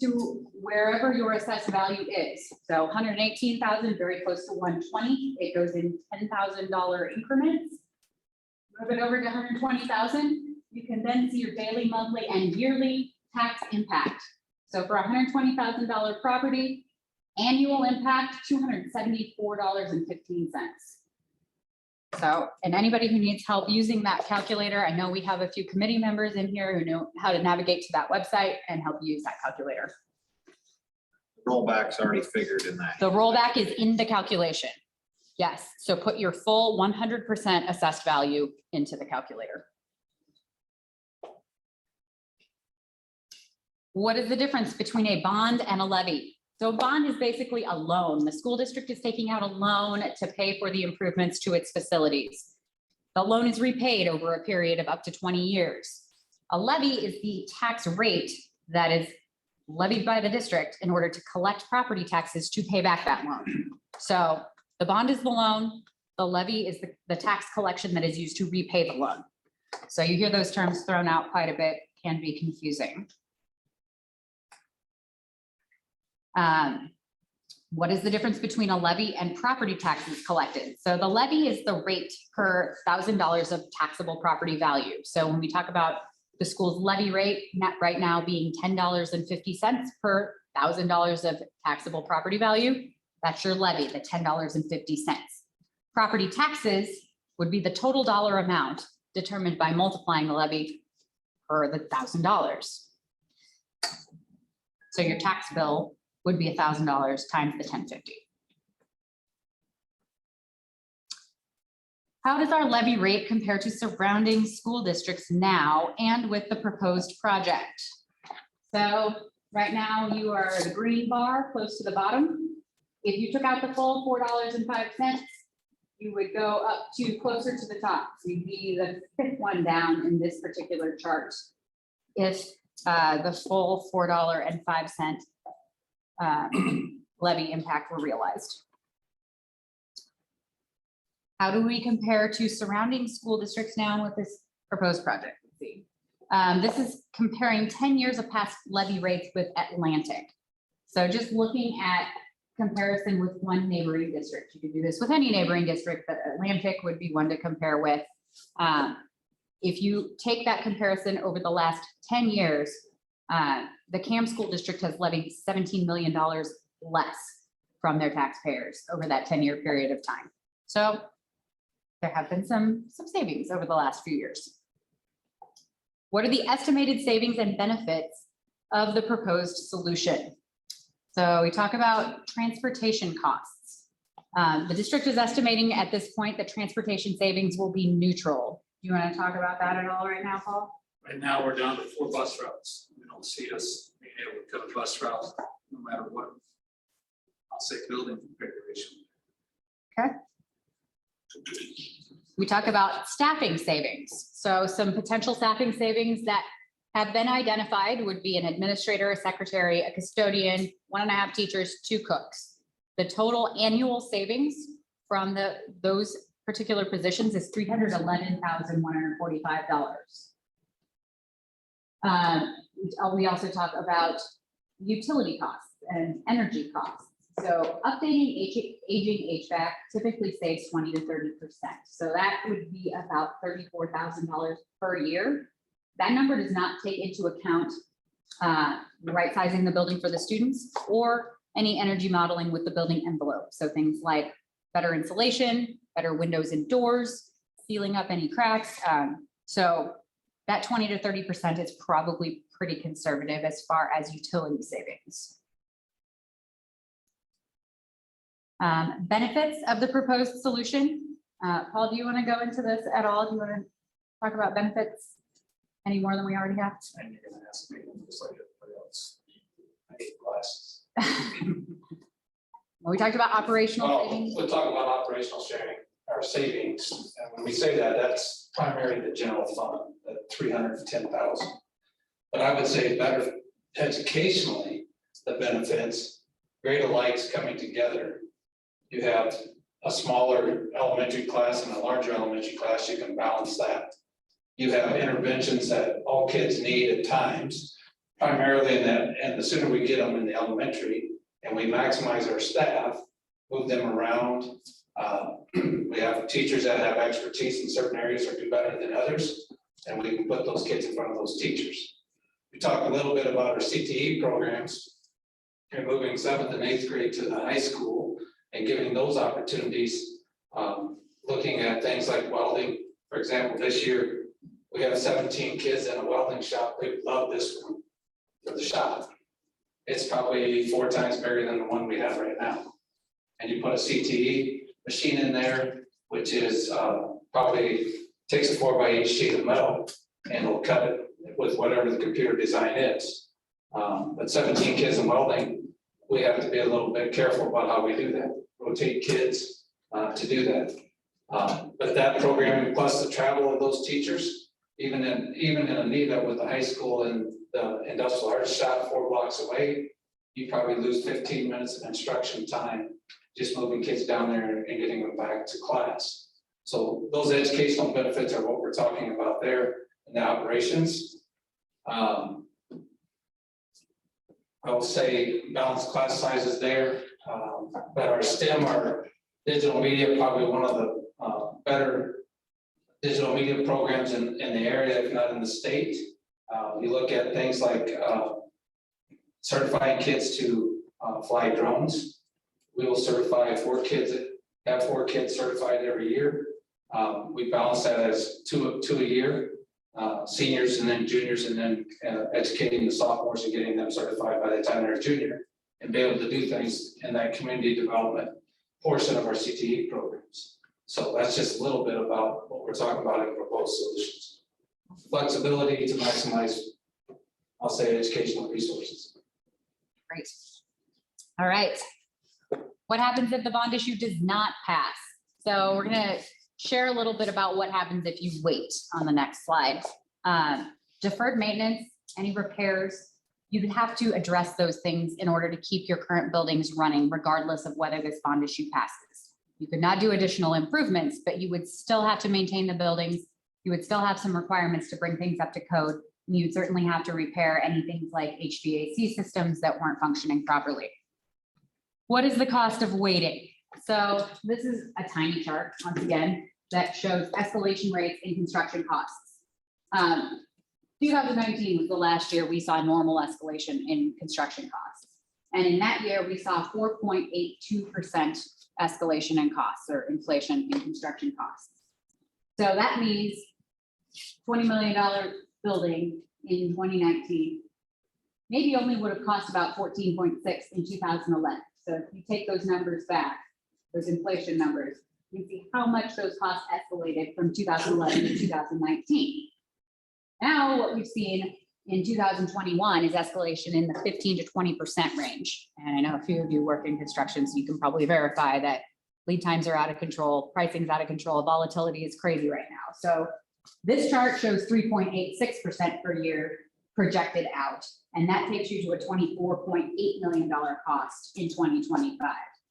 to wherever your assessed value is. So 118,000, very close to 120. It goes in $10,000 increments. Move it over to 120,000. You can then see your daily, monthly, and yearly tax impact. So for $120,000 property, annual impact, $274.15. So, and anybody who needs help using that calculator, I know we have a few committee members in here who know how to navigate to that website and help you use that calculator. Rollback's already figured in that. The rollback is in the calculation. Yes, so put your full 100% assessed value into the calculator. What is the difference between a bond and a levy? So a bond is basically a loan. The school district is taking out a loan to pay for the improvements to its facilities. The loan is repaid over a period of up to 20 years. A levy is the tax rate that is levied by the district in order to collect property taxes to pay back that loan. So the bond is the loan, the levy is the tax collection that is used to repay the loan. So you hear those terms thrown out quite a bit, can be confusing. What is the difference between a levy and property taxes collected? So the levy is the rate per $1,000 of taxable property value. So when we talk about the school's levy rate, net right now being $10.50 per $1,000 of taxable property value, that's your levy, the $10.50. Property taxes would be the total dollar amount determined by multiplying the levy per the $1,000. So your tax bill would be $1,000 times the 1050. How does our levy rate compare to surrounding school districts now and with the proposed project? So right now you are the green bar close to the bottom. If you took out the full $4.05, you would go up to closer to the top. So you'd be the fifth one down in this particular chart. If the full $4.05 levy impact were realized. How do we compare to surrounding school districts now with this proposed project? Let's see. This is comparing 10 years of past levy rates with Atlantic. So just looking at comparison with one neighboring district. You could do this with any neighboring district, but Atlantic would be one to compare with. If you take that comparison over the last 10 years, the CAM school district has levied $17 million less from their taxpayers over that 10-year period of time. So there have been some savings over the last few years. What are the estimated savings and benefits of the proposed solution? So we talk about transportation costs. The district is estimating at this point that transportation savings will be neutral. Do you want to talk about that at all right now, Paul? Right now, we're down to 4 bus routes. We don't see us being able to cut a bus route no matter what, I'll say, building configuration. Okay. We talk about staffing savings. So some potential staffing savings that have been identified would be an administrator, a secretary, a custodian, 1.5 teachers, 2 cooks. The total annual savings from those particular positions is $311,145. We also talk about utility costs and energy costs. So updating aging HVAC typically saves 20 to 30%. So that would be about $34,000 per year. That number does not take into account right sizing the building for the students or any energy modeling with the building envelope. So things like better insulation, better windows and doors, sealing up any cracks. So that 20 to 30% is probably pretty conservative as far as utility savings. Benefits of the proposed solution. Paul, do you want to go into this at all? Do you want to talk about benefits any more than we already have? And you're gonna ask me, just like everybody else. I hate glasses. Well, we talked about operational Well, savings. we'll talk about operational sharing, our savings, and when we say that, that's primarily the general fund, the 310,000. But I would say better educationally, the benefits, greater lights coming together. You have a smaller elementary class and a larger elementary class, you can balance that. You have interventions that all kids need at times, primarily in that, and the sooner we get them in the elementary and we maximize our staff, move them around. We have teachers that have expertise in certain areas or do better than others, and we can put those kids in front of those teachers. We talked a little bit about our CTE programs, and moving 7th and 8th grade to the high school and giving those opportunities, looking at things like welding. For example, this year, we have 17 kids in a welding shop. They love this one for the shop. It's probably 4 times bigger than the one we have right now. And you put a CTE machine in there, which is probably takes a 4x8 sheet of metal and it'll cut it with whatever the computer design is. But 17 kids in welding, we have to be a little bit careful about how we do that. Rotate kids to do that. But that programming plus the travel of those teachers, even in Anita with the high school and the industrial arts shop 4 blocks away, you probably lose 15 minutes of instruction time just moving kids down there and getting them back to class. So those educational benefits are what we're talking about there in the operations. I will say balanced class sizes there, but our STEM, our digital media, probably one of the better digital media programs in the area, if not in the state. You look at things like certifying kids to fly drones. We will certify 4 kids, have 4 kids certified every year. We balance that as two a year, seniors and then juniors, and then educating the sophomores and getting them certified by the time they're a junior, and be able to do things in that community development portion of our CTE programs. So that's just a little bit about what we're talking about in proposed solutions. Flexibility to maximize, I'll say, educational resources. Great. All right. What happens if the bond issue does not pass? So we're gonna share a little bit about what happens if you wait on the next slide. Deferred maintenance, any repairs, you would have to address those things in order to keep your current buildings running regardless of whether this bond issue passes. You could not do additional improvements, but you would still have to maintain the buildings. You would still have some requirements to bring things up to code. And you'd certainly have to repair any things like HVAC systems that weren't functioning properly. What is the cost of waiting? So this is a tiny chart, once again, that shows escalation rates in construction costs. 2019 was the last year we saw normal escalation in construction costs. And in that year, we saw 4.82% escalation in costs or inflation in construction costs. So that means $20 million building in 2019 maybe only would have cost about 14.6 in 2011. So if you take those numbers back, those inflation numbers, you can see how much those costs escalated from 2011 to 2019. Now what we've seen in 2021 is escalation in the 15 to 20% range. And I know a few of you work in construction, so you can probably verify that lead times are out of control, pricing's out of control, volatility is crazy right now. So this chart shows 3.86% per year projected out, and that takes you to a $24.8 million cost in 2025,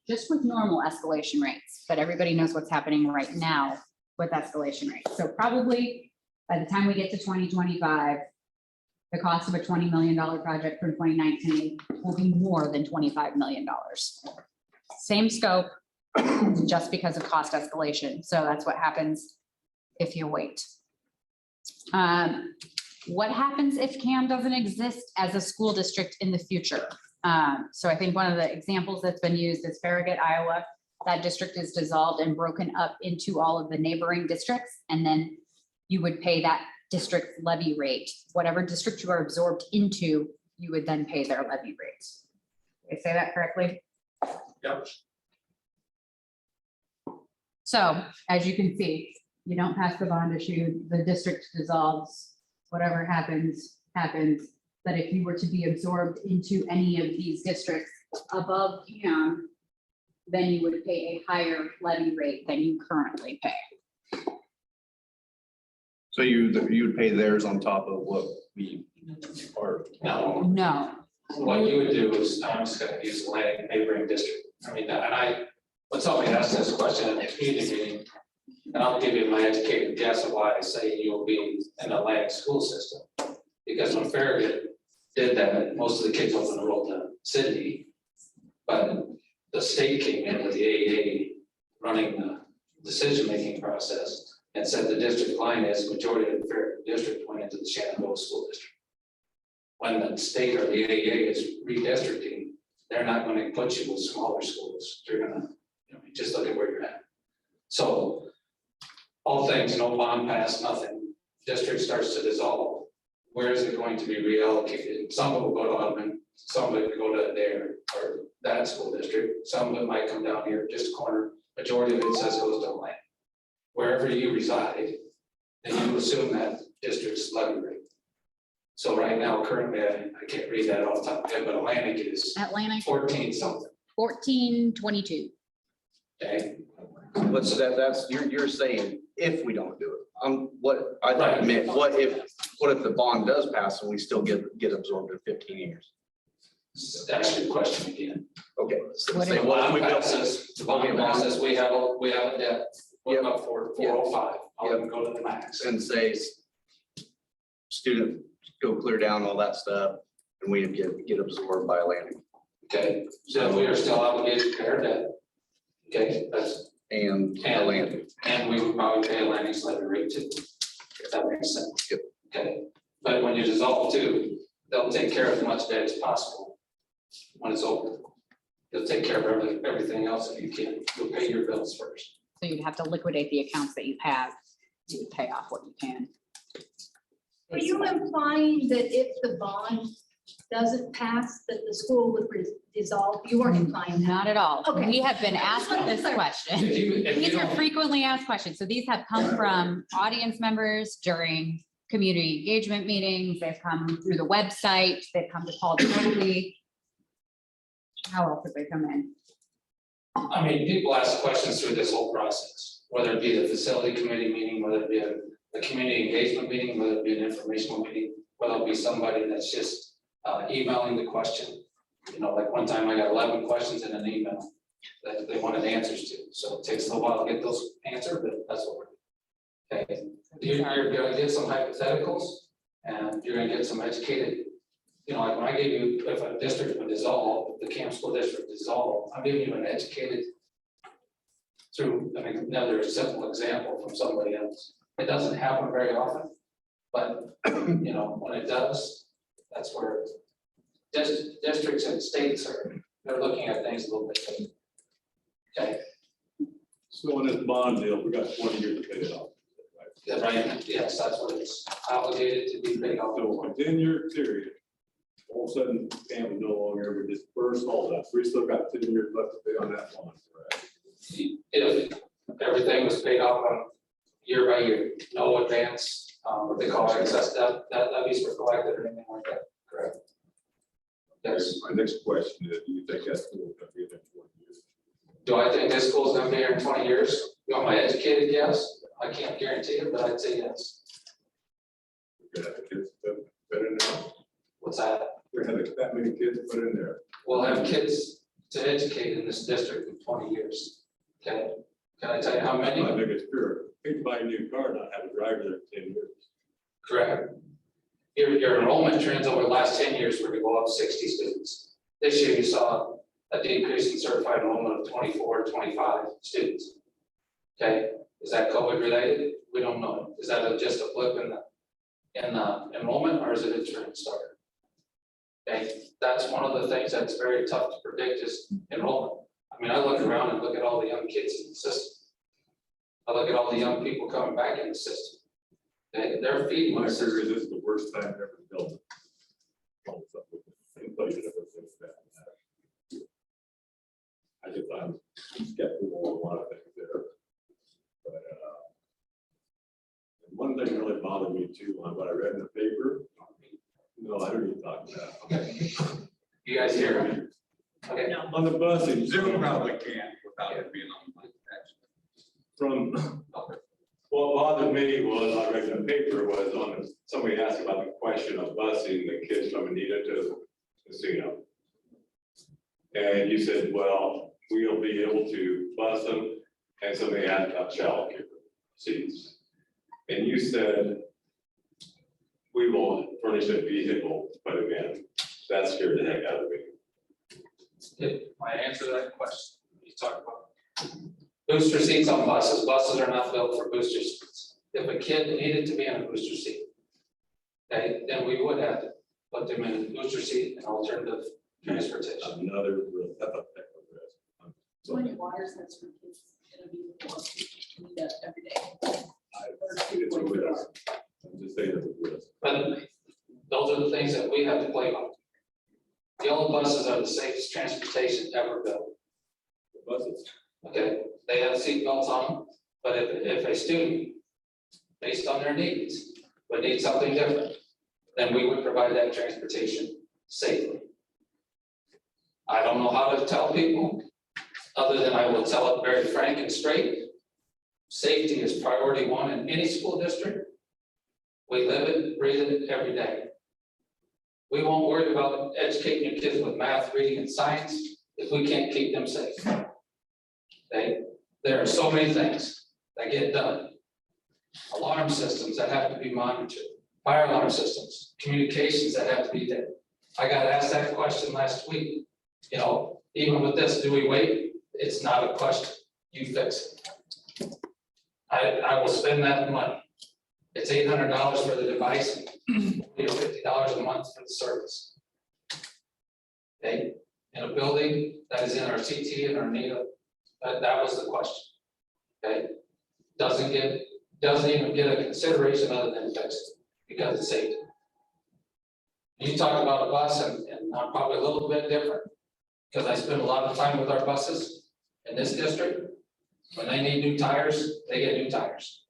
just with normal escalation rates. But everybody knows what's happening right now with escalation rates. So probably by the time we get to 2025, the cost of a $20 million project from 2019 will be more than $25 million. Same scope, just because of cost escalation. So that's what happens if you wait. What happens if CAM doesn't exist as a school district in the future? So I think one of the examples that's been used is Farragut, Iowa. That district is dissolved and broken up into all of the neighboring districts, and then you would pay that district's levy rate. Whatever district you are absorbed into, you would then pay their levy rates. Did I say that correctly? Yep. So as you can see, you don't pass the bond issue, the district dissolves, whatever happens, happens. But if you were to be absorbed into any of these districts above CAM, then you would pay a higher levy rate than you currently pay. So you would pay theirs on top of what we are. No, What you would do is, I'm just gonna use Atlantic neighboring district. I mean, and when somebody asks this question in the community meeting, and I'll give you my educated guess of why I say you'll be in the Atlantic school system. Because when Farragut did that, most of the kids wasn't enrolled in Sydney. But the state came in with the AEA running the decision-making process and said the district line is majority of the Farragut district went into the Shenandoah School District. When the state or the AEA is redistricting, they're not going to put you with smaller schools. They're gonna, just look at where you're at. So all things, no bond pass, nothing, district starts to dissolve. Where is it going to be reallocated? Some of it will go to Audubon, some of it will go to there or that school district. Some of it might come down here, just a corner. Majority of it says goes to Atlantic. Wherever you reside, then you assume that district's levy rate. So right now, currently, I can't read that off the top of my head, but Atlantic is Atlantic 14 something, 1422. okay? But so that's, you're saying if we don't do it, what I Right. meant, what if the bond does pass and we still get absorbed in 15 years? Ask your question again. Okay. So What say if- what if we built passes, the bond passes, we have a debt, what about for 405? I'll even go to the max. and say student go clear down all that stuff and we get absorbed by a landing Okay, so we are still obligated to pay our debt. Okay, that's, and a And- landing. and we would probably pay a landing levy rate too, if that makes sense. Yep. Okay, but when you dissolve too, they'll take care of as much debt as possible when it's over. They'll take care of everything else if you can. You'll pay your bills first. So you'd have to liquidate the accounts that you have to pay off what you can. Are you implying that if the bond doesn't pass, that the school would dissolve? You weren't implying that. Not at all. Okay. We have been asked this If question. you These are don't- frequently asked questions. So these have come from audience members during community engagement meetings. They've come through the website. They've come to Paul directly. How else have they come in? I mean, people ask questions through this whole process, whether it be the facility committee meeting, whether it be a community engagement meeting, whether it be an informational meeting, whether it be somebody that's just emailing the question. You know, like one time I got 11 questions in an email that they wanted answers to. So it takes a little while to get those answered, but that's what we're doing. Okay, you're gonna get some hypotheticals and you're gonna get some educated, you know, like when I gave you, if a district would dissolve, if the Camp School District dissolved, I'm giving you an educated through, I mean, another simple example from somebody else. It doesn't happen very often, but, you know, when it does, that's where districts and states they're looking at things a little bit different. Okay, So in this bond deal, we got 20 years to pay it off. Right? yeah, right, yes, that's what it's obligated to be paid off. So a 10-year period, all of a sudden, Camp is no longer ever dispersed all that. So we still got 10 years left to pay on that bond, right? If everything was paid off on year by year, no advance, what they call excess debt, that levies were collected or anything like that, correct? Yes. My next question is, do you think that's going to be in 20 years? Do I think this school's gonna be here in 20 years? You want my educated guess? I can't guarantee it, but I'd say yes. We're gonna have kids put in there. What's that? We're gonna have that many kids put in there. We'll have kids to educate in this district in 20 years. Okay, can I tell you how many? My biggest fear, people buy a new car, not have a driver there in 10 years. Correct. Your enrollment trends over the last 10 years were to go up 60 students. This year you saw a decrease in certified enrollment of 24, 25 students. Okay, is that COVID related? We don't know. Is that just a blip in the enrollment, or is it a trend starter? Okay, that's one of the things that's very tough to predict is enrollment. I mean, I look around and look at all the young kids in the system. I look at all the young people coming back in the system. They're feeding My the fear system. is this is the worst time ever to build it. Inflation ever since that. I just, I'm skeptical on a lot of things there. But, and one thing really bothered me too, on what I read in the paper. No, I don't even talk about. Okay. You guys hear me? Okay, No. On the busing. Zoom probably can't without it being on. From, what bothered me was, I read in the paper was on, somebody asked about the question of busing the kids from Anita to the casino. And you said, well, we'll be able to bus them, and somebody asked about childcare seats. And you said, we will furnish a vehicle, but again, that scared the heck out of me. my answer to that question, you talk about booster seats on buses. Buses are not built for booster seats. If a kid needed to be in a booster seat, okay, then we would have to put them in a booster seat and alternative transportation. Another real, that's a heck of a risk. So 20 wires, that's for kids. It'll be do that every day. it's a risk. I'm just saying it's a risk. But those are the things that we have to play on. Yellow buses are the safest transportation ever built. The buses. Okay, they have seat belts on them, but if a student, based on their needs, would need something different, then we would provide that transportation safely. I don't know how to tell people, other than I will tell it very frank and straight, Safety is priority one in any school district. We live it, breathe it every day. We won't worry about educating your kids with math, reading, and science if we can't keep them safe. Okay, there are so many things that get done. Alarm systems that have to be monitored, fire alarm systems, communications that have to be there. I got asked that question last week. You know, even with this, do we wait? It's not a question. You fix it. I will spend that money. It's $800 for the device, $50 a month for the service. Okay, in a building that is in our CT and our NETA, that was the question. Okay, doesn't even get a consideration other than fix it because it's safety. You talk about a bus and I'm probably a little bit different because I spend a lot of time with our buses in this district. When they need new tires, they get new tires.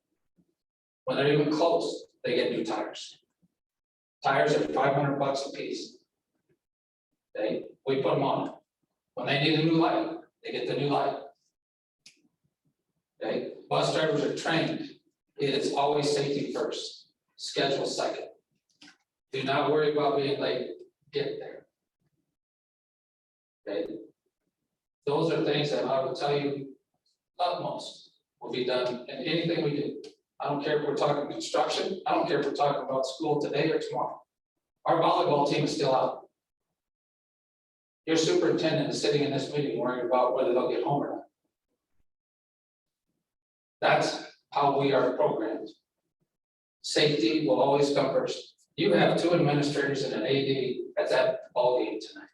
When they're even close, they get new tires. Tires are $500 a piece. We put them on. When they need a new light, they get the new light. Okay, bus drivers are trained. It is always safety first, schedule second. Do not worry about being late, get there. Okay, those are things that I will tell you utmost will be done in anything we do. I don't care if we're talking construction. I don't care if we're talking about school today or tomorrow. Our volleyball team is still out. Your superintendent is sitting in this meeting worrying about whether they'll get home or not. That's how we are programmed. Safety will always come first. You have 2 administrators and an AD at that ball game tonight.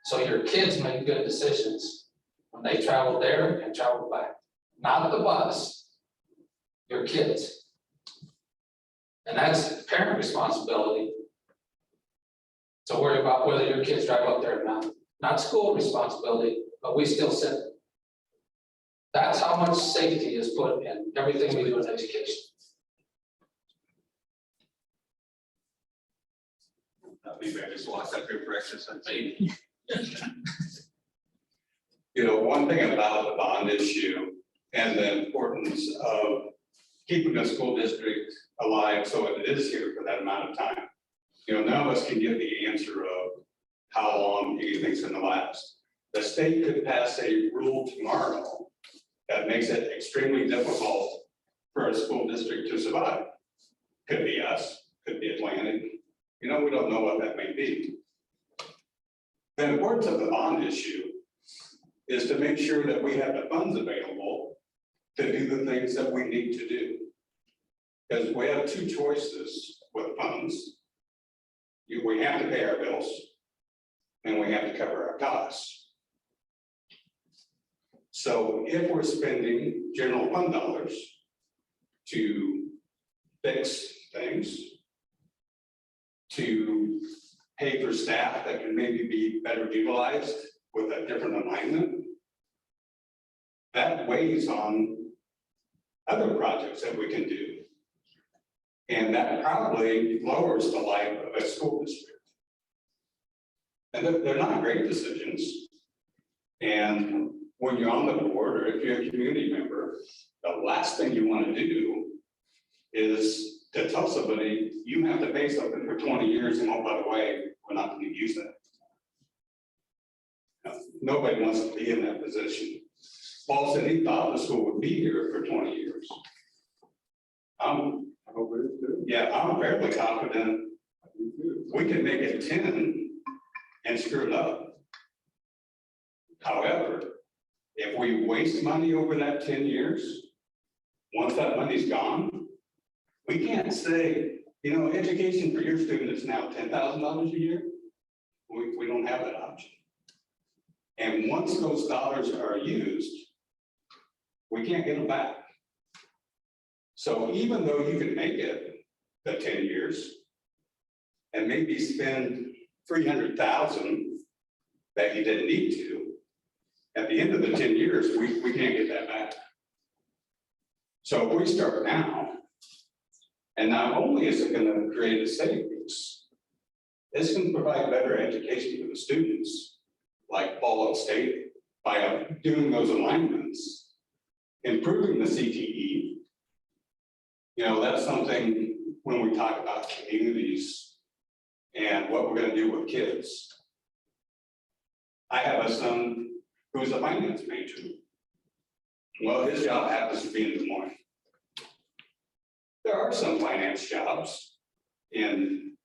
So your kids make good decisions when they travel there and travel back. Not the bus, your kids. And that's parent responsibility to worry about whether your kids drive up there or not. Not school responsibility, but we still send them. That's how much safety is put in everything we do in education. Maybe I just lost that good for exercise. You know, one thing about the bond issue and the importance of keeping the school district alive so it is here for that amount of time. You know, none of us can give the answer of how long do you think it's going to last. The state could pass a rule tomorrow that makes it extremely difficult for a school district to survive. Could be us, could be Atlantic. You know, we don't know what that may be. The importance of the bond issue is to make sure that we have the funds available to do the things that we need to do. Because we have 2 choices with funds. We have to pay our bills and we have to cover our costs. So if we're spending general fund dollars to fix things, to pay for staff that can maybe be better utilized with a different alignment, that weighs on other projects that we can do. And that probably lowers the life of a school district. And they're not great decisions. And when you're on the board or if you're a community member, the last thing you want to do is to tell somebody you have to pay something for 20 years and oh, by the way, we're not going to use that. Now, nobody wants to be in that position. Paul said he thought the school would be here for 20 years. I'm fairly confident we can make it 10 and screw it up. However, if we waste money over that 10 years, once that money's gone, we can't say, you know, education for your student is now $10,000 a year. We don't have that option. And once those dollars are used, we can't get them back. So even though you can make it the 10 years and maybe spend $300,000 that you didn't need to, at the end of the 10 years, we can't get that back. So if we start now, and not only is it going to create a savings, this can provide better education for the students, like Paul stated, by doing those alignments. improving the CTE. You know, that's something when we talk about communities and what we're gonna do with kids. I have a son who's a finance major. Well, his job happens to be in Des Moines. There are some finance jobs in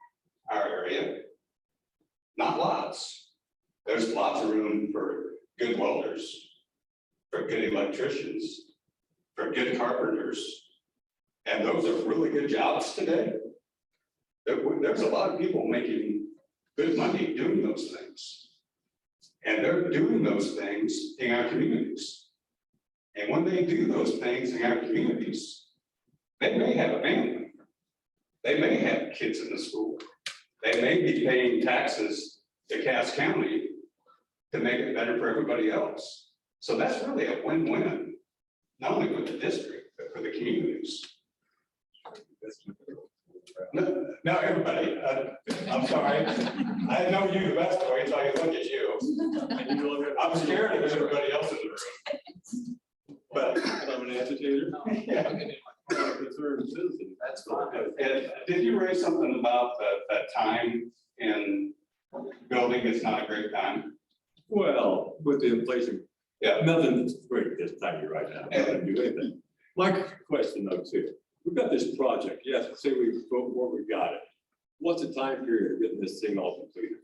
our area. Not lots. There's lots of room for good welders, for good electricians, for good carpenters. And those are really good jobs today. There's a lot of people making good money doing those things. And they're doing those things in our communities. And when they do those things in our communities, they may have a family. They may have kids in the school. They may be paying taxes to Cass County to make it better for everybody else. So that's really a win-win, not only for the district, but for the communities. No, everybody, I'm sorry. I know you the best way, so I look at you. I'm scared of everybody else in the room. But I'm an agitator. yeah. I'm a concerned citizen. That's fine. And did you raise something about that time in building is not a great time? Well, with the inflation, Yeah. nothing's great this time of year right now. Not gonna do anything. My question though too, we've got this project, yes, say we vote for, we got it. What's the time period of getting this thing all completed?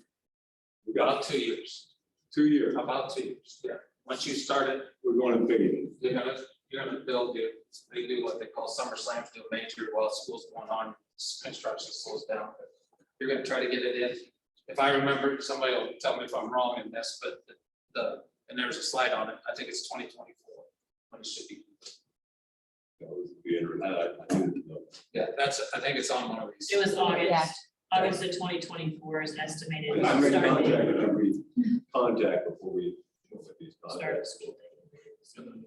We got About 2 years, 2 years. about 2 years, yeah. Once you start it, We're going to pay. you're gonna build it. They do what they call summer slams, do a major while school's going on, construction slows down. You're gonna try to get it in. If I remember, somebody will tell me if I'm wrong in this, but and there's a slide on it, I think it's 2024 when it should be. Yeah, I think it's on one of these. It was Yeah. August of 2024 is estimated. I make start date. contact every contact before we look at these Start of contracts. school.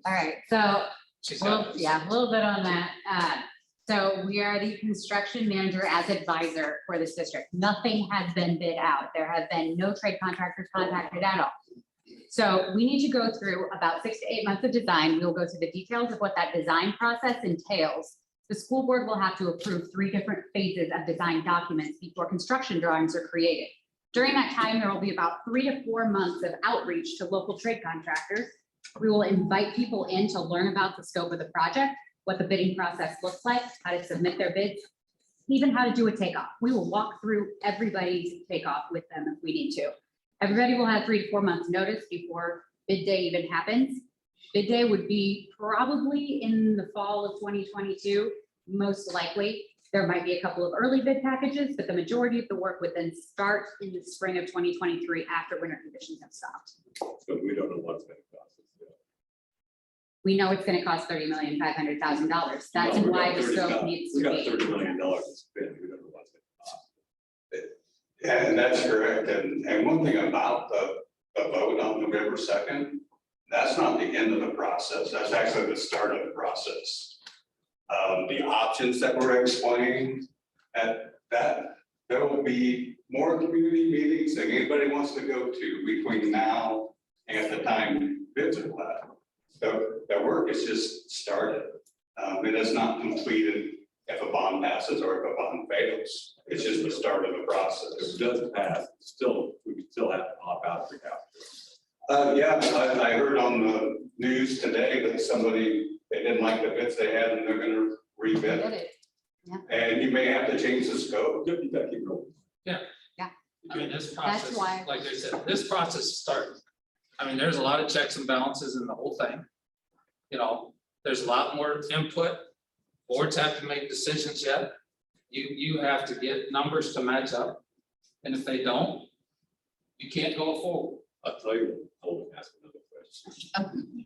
All right, so, She's well, got this. yeah, a little bit on that. So we are the construction manager as advisor for this district. Nothing has been bid out. There have been no trade contractors contacted at all. So we need to go through about 6 to 8 months of design. We'll go through the details of what that design process entails. The school board will have to approve 3 different phases of design documents before construction drawings are created. During that time, there will be about 3 to 4 months of outreach to local trade contractors. We will invite people in to learn about the scope of the project, what the bidding process looks like, how to submit their bids, even how to do a takeoff. We will walk through everybody's takeoff with them if we need to. Everybody will have 3 to 4 months notice before bid day even happens. Bid day would be probably in the fall of 2022, most likely. There might be a couple of early bid packages, but the majority of the work would then start in the spring of 2023 after winter conditions have stopped. But we don't know what's going to cost us. We know it's gonna cost $30,500,000. That's No, we why got the 30 scope needs We to got be. $30 million to spend, we don't know what's going to cost. And that's correct. And one thing about the vote on November 2nd, that's not the end of the process. That's actually the start of the process. The options that we're explaining, that there will be more community meetings than anybody wants to go to between now and the time bids are let. The work is just started. It is not completed if a bond passes or if a bond fails. It's just the start of the process. If it doesn't pass, we could still have to hop out if we have to. Yeah, I heard on the news today that they didn't like the bids they had and they're gonna rebid Did it. it. And you may have to change the scope. You gotta keep rolling. I mean, this That's process, why- like I said, this process started. I mean, there's a lot of checks and balances in the whole thing. You know, there's a lot more input. Boards have to make decisions yet. You have to get numbers to match up. And if they don't, you can't go forward. I'll tell you, I'll ask another question.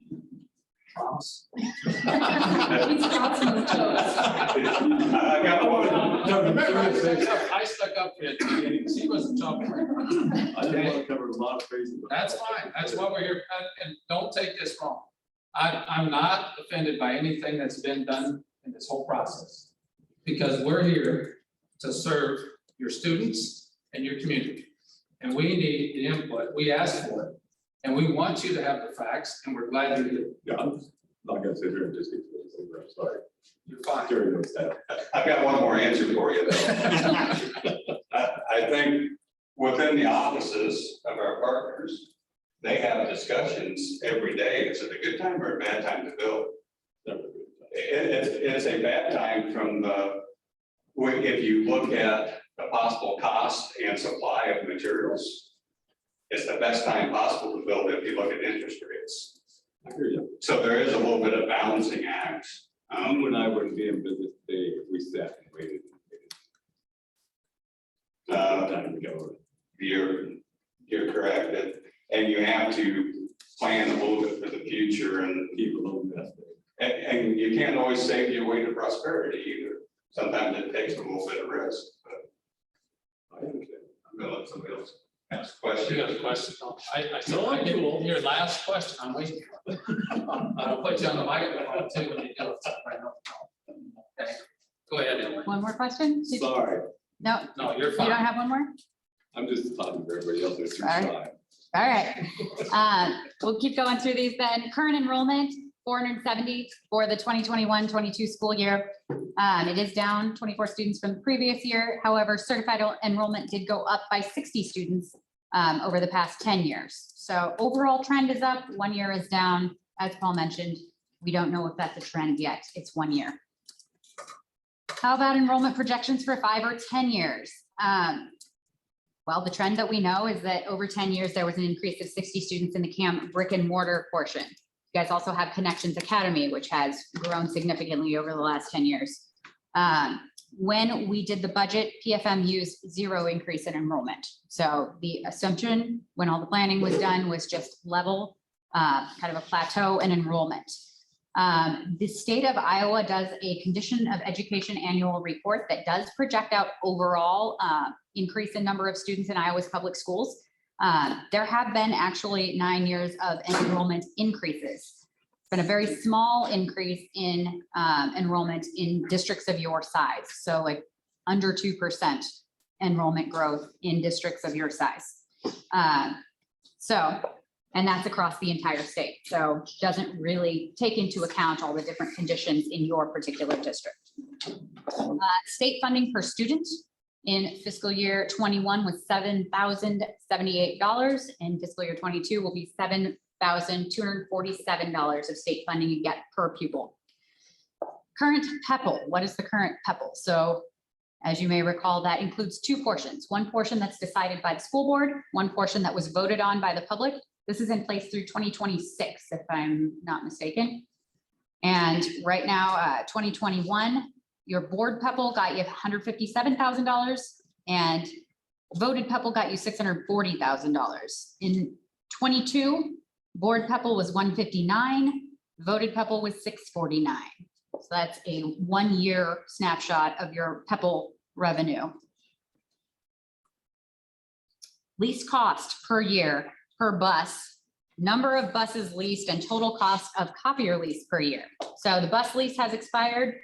Promise. He's crossing the toes. I got one. No, remember, I stuck up for you. She wasn't talking. I didn't want to cover a lot of bases. but- That's fine. That's what we're here. And don't take this wrong. I'm not offended by anything that's been done in this whole process. Because we're here to serve your students and your community. And we need the input. We asked for it. And we want you to have the facts, and we're glad you do. Yeah, Not gonna sit here and just get to this over, I'm sorry. You're fine. During those times. I've got one more answer for you. I think within the offices of our partners, they have discussions every day. Is it a good time or a bad time to build? It's a bad time from if you look at the possible cost and supply of materials, it's the best time possible to build if you look at interest rates. I hear you. So there is a little bit of balancing act. You and I wouldn't be in business today if we sat and waited. Time to go. You're correct. And you have to plan a little bit for the future and Keep a little invested. And you can't always save your way to prosperity either. Sometimes it takes a little bit of risk, but I understand. I'm gonna let somebody else ask a You question. got a question? I get your last question. I'm waiting. I'll put you on the microphone too when you go. Okay, go ahead, Emily. One more question? Did you- Sorry, No, No, you're you don't fine. have one more? I'm just talking to everybody else that's too All right. shy. All right. We'll keep going through these then. Current enrollment, 470 for the 2021-22 school year. It is down 24 students from the previous year. However, certified enrollment did go up by 60 students over the past 10 years. So overall trend is up, 1 year is down. As Paul mentioned, we don't know if that's a trend yet. It's 1 year. How about enrollment projections for 5 or 10 years? Well, the trend that we know is that over 10 years, there was an increase of 60 students in the CAM brick and mortar portion. You guys also have Connections Academy, which has grown significantly over the last 10 years. When we did the budget, PFM used 0 increase in enrollment. So the assumption when all the planning was done was just level, kind of a plateau in enrollment. The state of Iowa does a condition of education annual report that does project out overall increase in number of students in Iowa's public schools. There have been actually 9 years of enrollment increases. It's been a very small increase in enrollment in districts of your size. So like under 2% enrollment growth in districts of your size. And that's across the entire state. So doesn't really take into account all the different conditions in your particular district. State funding per student in fiscal year 21 was $7,078, and fiscal year 22 will be $7,247 of state funding you get per pupil. Current PEPL, what is the current PEPL? So as you may recall, that includes 2 portions. One portion that's decided by the school board, one portion that was voted on by the public. This is in place through 2026, if I'm not mistaken. And right now, 2021, your board PEPL got you $157,000 and voted PEPL got you $640,000. In 22, board PEPL was $159, voted PEPL was $649. So that's a 1 year snapshot of your PEPL revenue. Lease cost per year per bus, number of buses leased, and total cost of copier lease per year. So the bus lease has expired.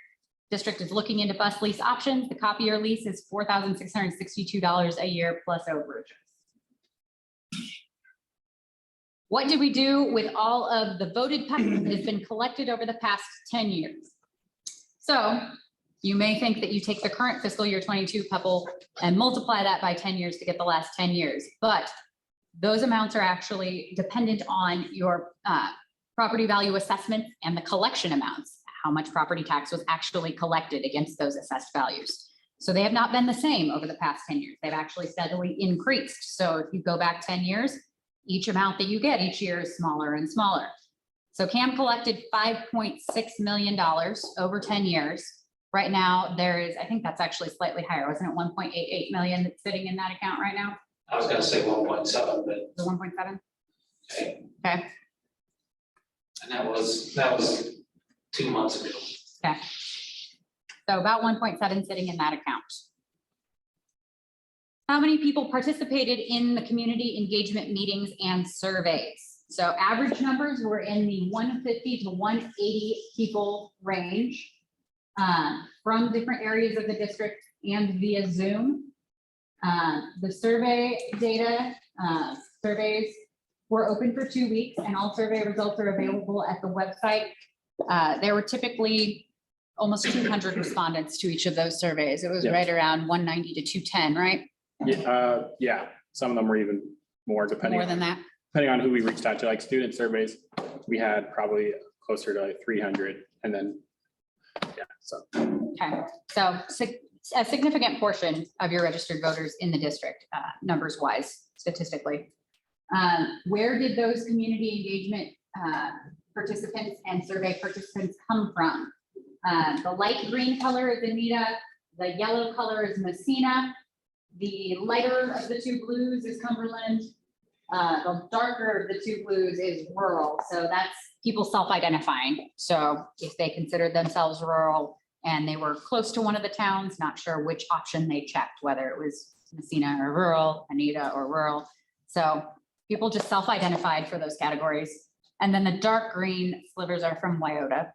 District is looking into bus lease options. The copier lease is $4,662 a year plus overages. What did we do with all of the voted PEPL that has been collected over the past 10 years? So you may think that you take the current fiscal year 22 PEPL and multiply that by 10 years to get the last 10 years, but those amounts are actually dependent on your property value assessments and the collection amounts, how much property tax was actually collected against those assessed values. So they have not been the same over the past 10 years. They've actually steadily increased. So if you go back 10 years, each amount that you get each year is smaller and smaller. So CAM collected $5.6 million over 10 years. Right now, there is, I think that's actually slightly higher. Wasn't it 1.88 million that's sitting in that account right now? I was gonna say 1.7, but, The 1.7? okay, Okay, and that was 2 months ago. okay. So about 1.7 sitting in that account. How many people participated in the community engagement meetings and surveys? So average numbers were in the 150 to 180 people range from different areas of the district and via Zoom. The survey data, surveys were open for 2 weeks, and all survey results are available at the website There were typically almost 200 respondents to each of those surveys. It was Yeah. right around 190 to 210, right? Yeah, some of them were even more depending. More than that. Depending on who we reached out to, like student surveys, we had probably closer to like 300 and then, yeah, so. Okay, so a significant portion of your registered voters in the district, numbers wise, statistically. Where did those community engagement participants and survey participants come from? The light green color is Anita, the yellow color is Messina, the lighter of the two blues is Cumberland, the darker of the two blues is rural. So that's people self-identifying. So if they considered themselves rural and they were close to one of the towns, not sure which option they checked, whether it was Messina or rural, Anita or rural. So people just self-identified for those categories. And then the dark green slivers are from Wyota.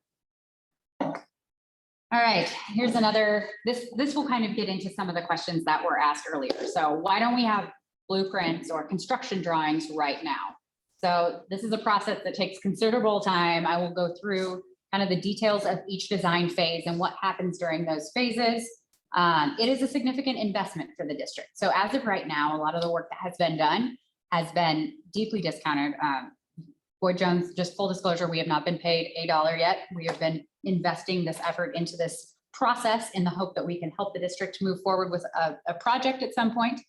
All right, here's another, this will kind of get into some of the questions that were asked earlier. So why don't we have blueprints or construction drawings right now? So this is a process that takes considerable time. I will go through kind of the details of each design phase and what happens during those phases. It is a significant investment for the district. So as of right now, a lot of the work that has been done has been deeply discounted. Boyd Jones, just full disclosure, we have not been paid $1 yet. We have been investing this effort into this process in the hope that we can help the district move forward with a project at some point.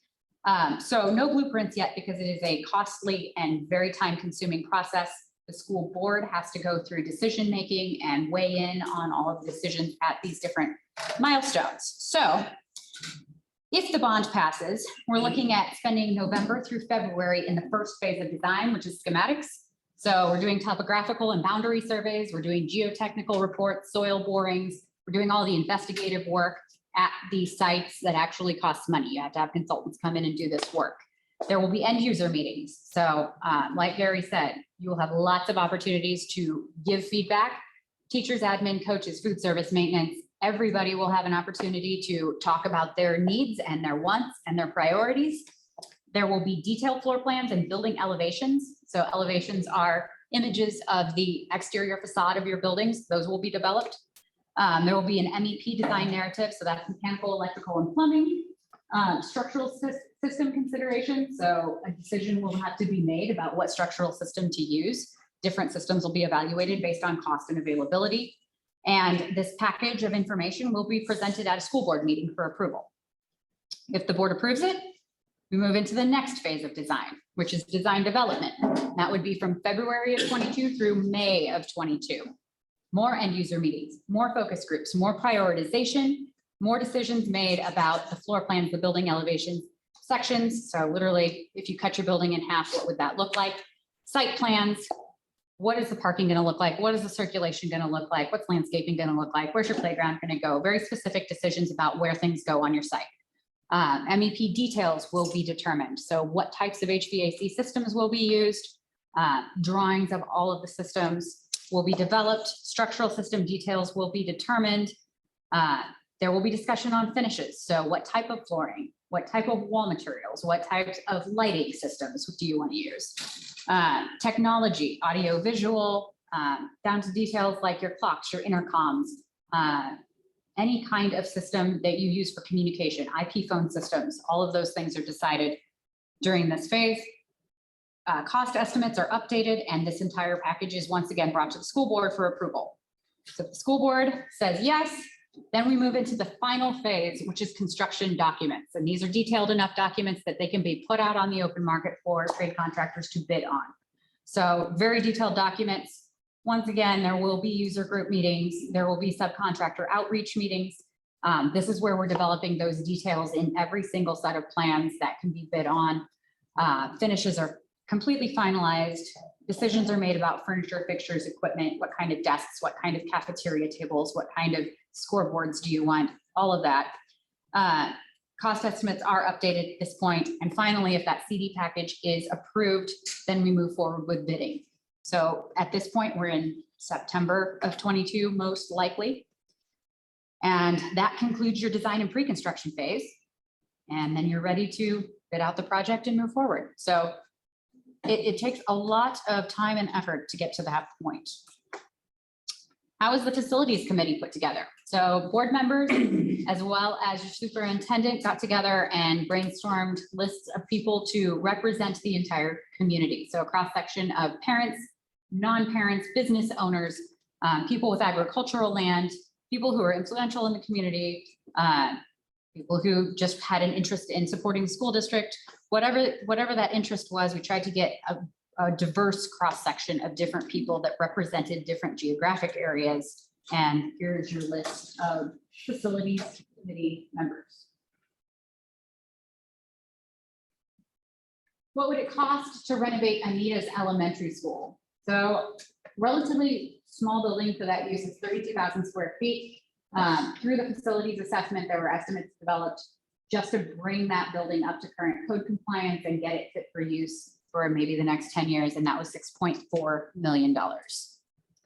So no blueprints yet because it is a costly and very time-consuming process. The school board has to go through decision-making and weigh in on all of the decisions at these different milestones. So if the bond passes, we're looking at spending November through February in the first phase of design, which is schematics. So we're doing topographical and boundary surveys. We're doing geotechnical reports, soil borings. We're doing all the investigative work at the sites that actually costs money. You have to have consultants come in and do this work. There will be end user meetings. So like Gary said, you will have lots of opportunities to give feedback. Teachers, admin, coaches, food service, maintenance, everybody will have an opportunity to talk about their needs and their wants and their priorities. There will be detailed floor plans and building elevations. So elevations are images of the exterior facade of your buildings. Those will be developed. There will be an MEP design narrative. So that's mechanical, electrical, and plumbing. Structural system consideration. So a decision will have to be made about what structural system to use. Different systems will be evaluated based on cost and availability. And this package of information will be presented at a school board meeting for approval. If the board approves it, we move into the next phase of design, which is design development. That would be from February of 22 through May of 22. More end user meetings, more focus groups, more prioritization, more decisions made about the floor plans, the building elevation sections. So literally, if you cut your building in half, what would that look like? Site plans. What is the parking going to look like? What is the circulation going to look like? What's landscaping going to look like? Where's your playground going to go? Very specific decisions about where things go on your site. MEP details will be determined. So what types of HVAC systems will be used? Drawings of all of the systems will be developed. Structural system details will be determined. There will be discussion on finishes. So what type of flooring? What type of wall materials? What types of lighting systems do you want to use? Technology, audio, visual, down to details like your clocks, your intercoms, any kind of system that you use for communication, IP phone systems, all of those things are decided during this phase. Cost estimates are updated, and this entire package is once again brought to the school board for approval. So if the school board says yes, then we move into the final phase, which is construction documents. And these are detailed enough documents that they can be put out on the open market for trade contractors to bid on. So very detailed documents. Once again, there will be user group meetings. There will be subcontractor outreach meetings. This is where we're developing those details in every single set of plans that can be bid on. Finishes are completely finalized. Decisions are made about furniture, fixtures, equipment, what kind of desks, what kind of cafeteria tables, what kind of scoreboards do you want, all of that. Cost estimates are updated at this point. And finally, if that CD package is approved, then we move forward with bidding. So at this point, we're in September of 22, most likely. And that concludes your design and pre-construction phase. And then you're ready to bid out the project and move forward. So it takes a lot of time and effort to get to that point. How is the facilities committee put together? So board members, as well as your superintendent, got together and brainstormed lists of people to represent the entire community. So a cross-section of parents, non-parents, business owners, people with agricultural land, people who are influential in the community, people who just had an interest in supporting the school district, whatever that interest was. We tried to get a diverse cross-section of different people that represented different geographic areas. And here's your list of facilities committee members. What would it cost to renovate Anita's elementary school? So relatively small building for that use is 32,000 square feet. Through the facilities assessment, there were estimates developed just to bring that building up to current code compliance and get it fit for use for maybe the next 10 years. And that was $6.4 million.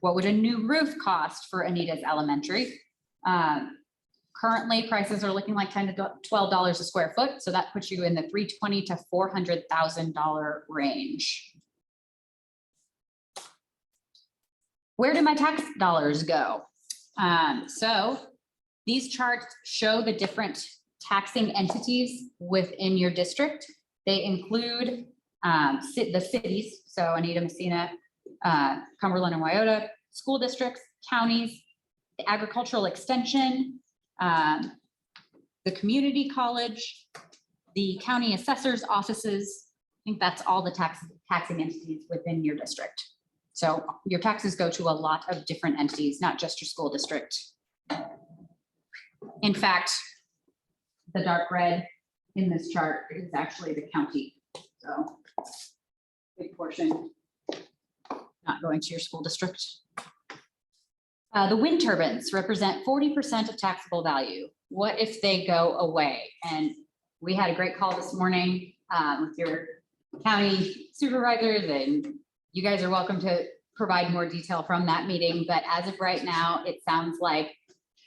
What would a new roof cost for Anita's elementary? Currently, prices are looking like $10 to $12 a square foot. So that puts you in the $320,000 to $400,000 range. Where do my tax dollars go? So these charts show the different taxing entities within your district. They include the cities, so Anita, Messina, Cumberland and Wyoto, school districts, counties, the agricultural extension, the community college, the county assessor's offices. I think that's all the taxing entities within your district. So your taxes go to a lot of different entities, not just your school district. In fact, the dark red in this chart is actually the county. So big portion not going to your school district. The wind turbines represent 40% of taxable value. What if they go away? And we had a great call this morning with your county supervisors, and you guys are welcome to provide more detail from that meeting. But as of right now, it sounds like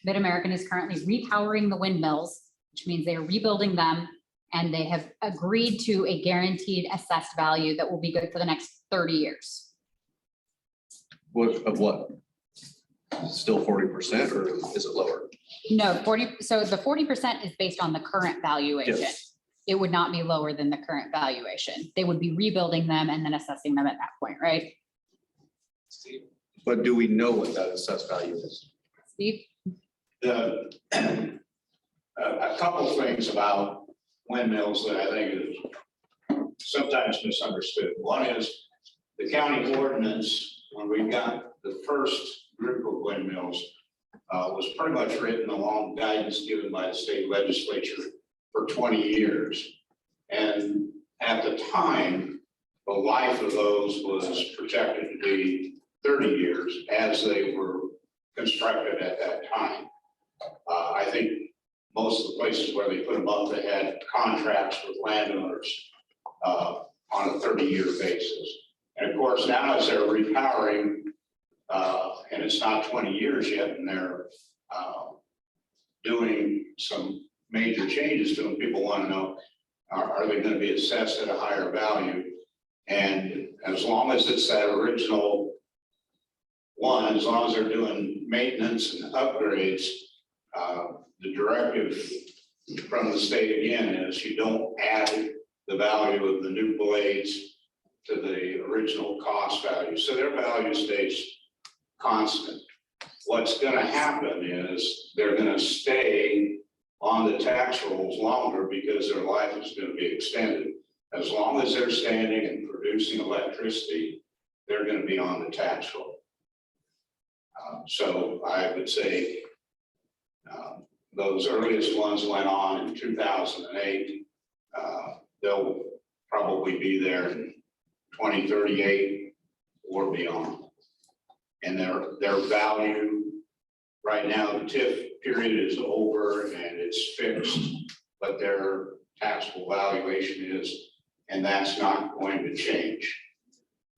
Mid-American is currently repowering the windmills, which means they are rebuilding them, and they have agreed to a guaranteed assessed value that will be good for the next 30 years. What, of what? Still 40% or is it lower? No, 40. So the 40% is based on the current valuation. Yes. It would not be lower than the current valuation. They would be rebuilding them and then assessing them at that point, right? But do we know what that assessed value is? Steve? A couple things about windmills that I think is sometimes misunderstood. One is the county ordinance, when we got the first group of windmills, was pretty much written along guidance given by the state legislature for 20 years. And at the time, the life of those was projected to be 30 years as they were constructed at that time. I think most of the places where they put them up, they had contracts with landowners on a 30-year basis. And of course, now as they're repowering, and it's not 20 years yet, and they're doing some major changes to them, people want to know, are they going to be assessed at a higher value? And as long as it's that original one, as long as they're doing maintenance and upgrades, the directive from the state again is you don't add the value of the new blades to the original cost value. So their value stays constant. What's going to happen is they're going to stay on the tax rolls longer because their life is going to be extended. As long as they're standing and producing electricity, they're going to be on the tax roll. So I would say those earliest ones went on in 2008. They'll probably be there in 2038 or beyond. And their value right now, the TIF period is over and it's fixed, but their taxable valuation is, and that's not going to change.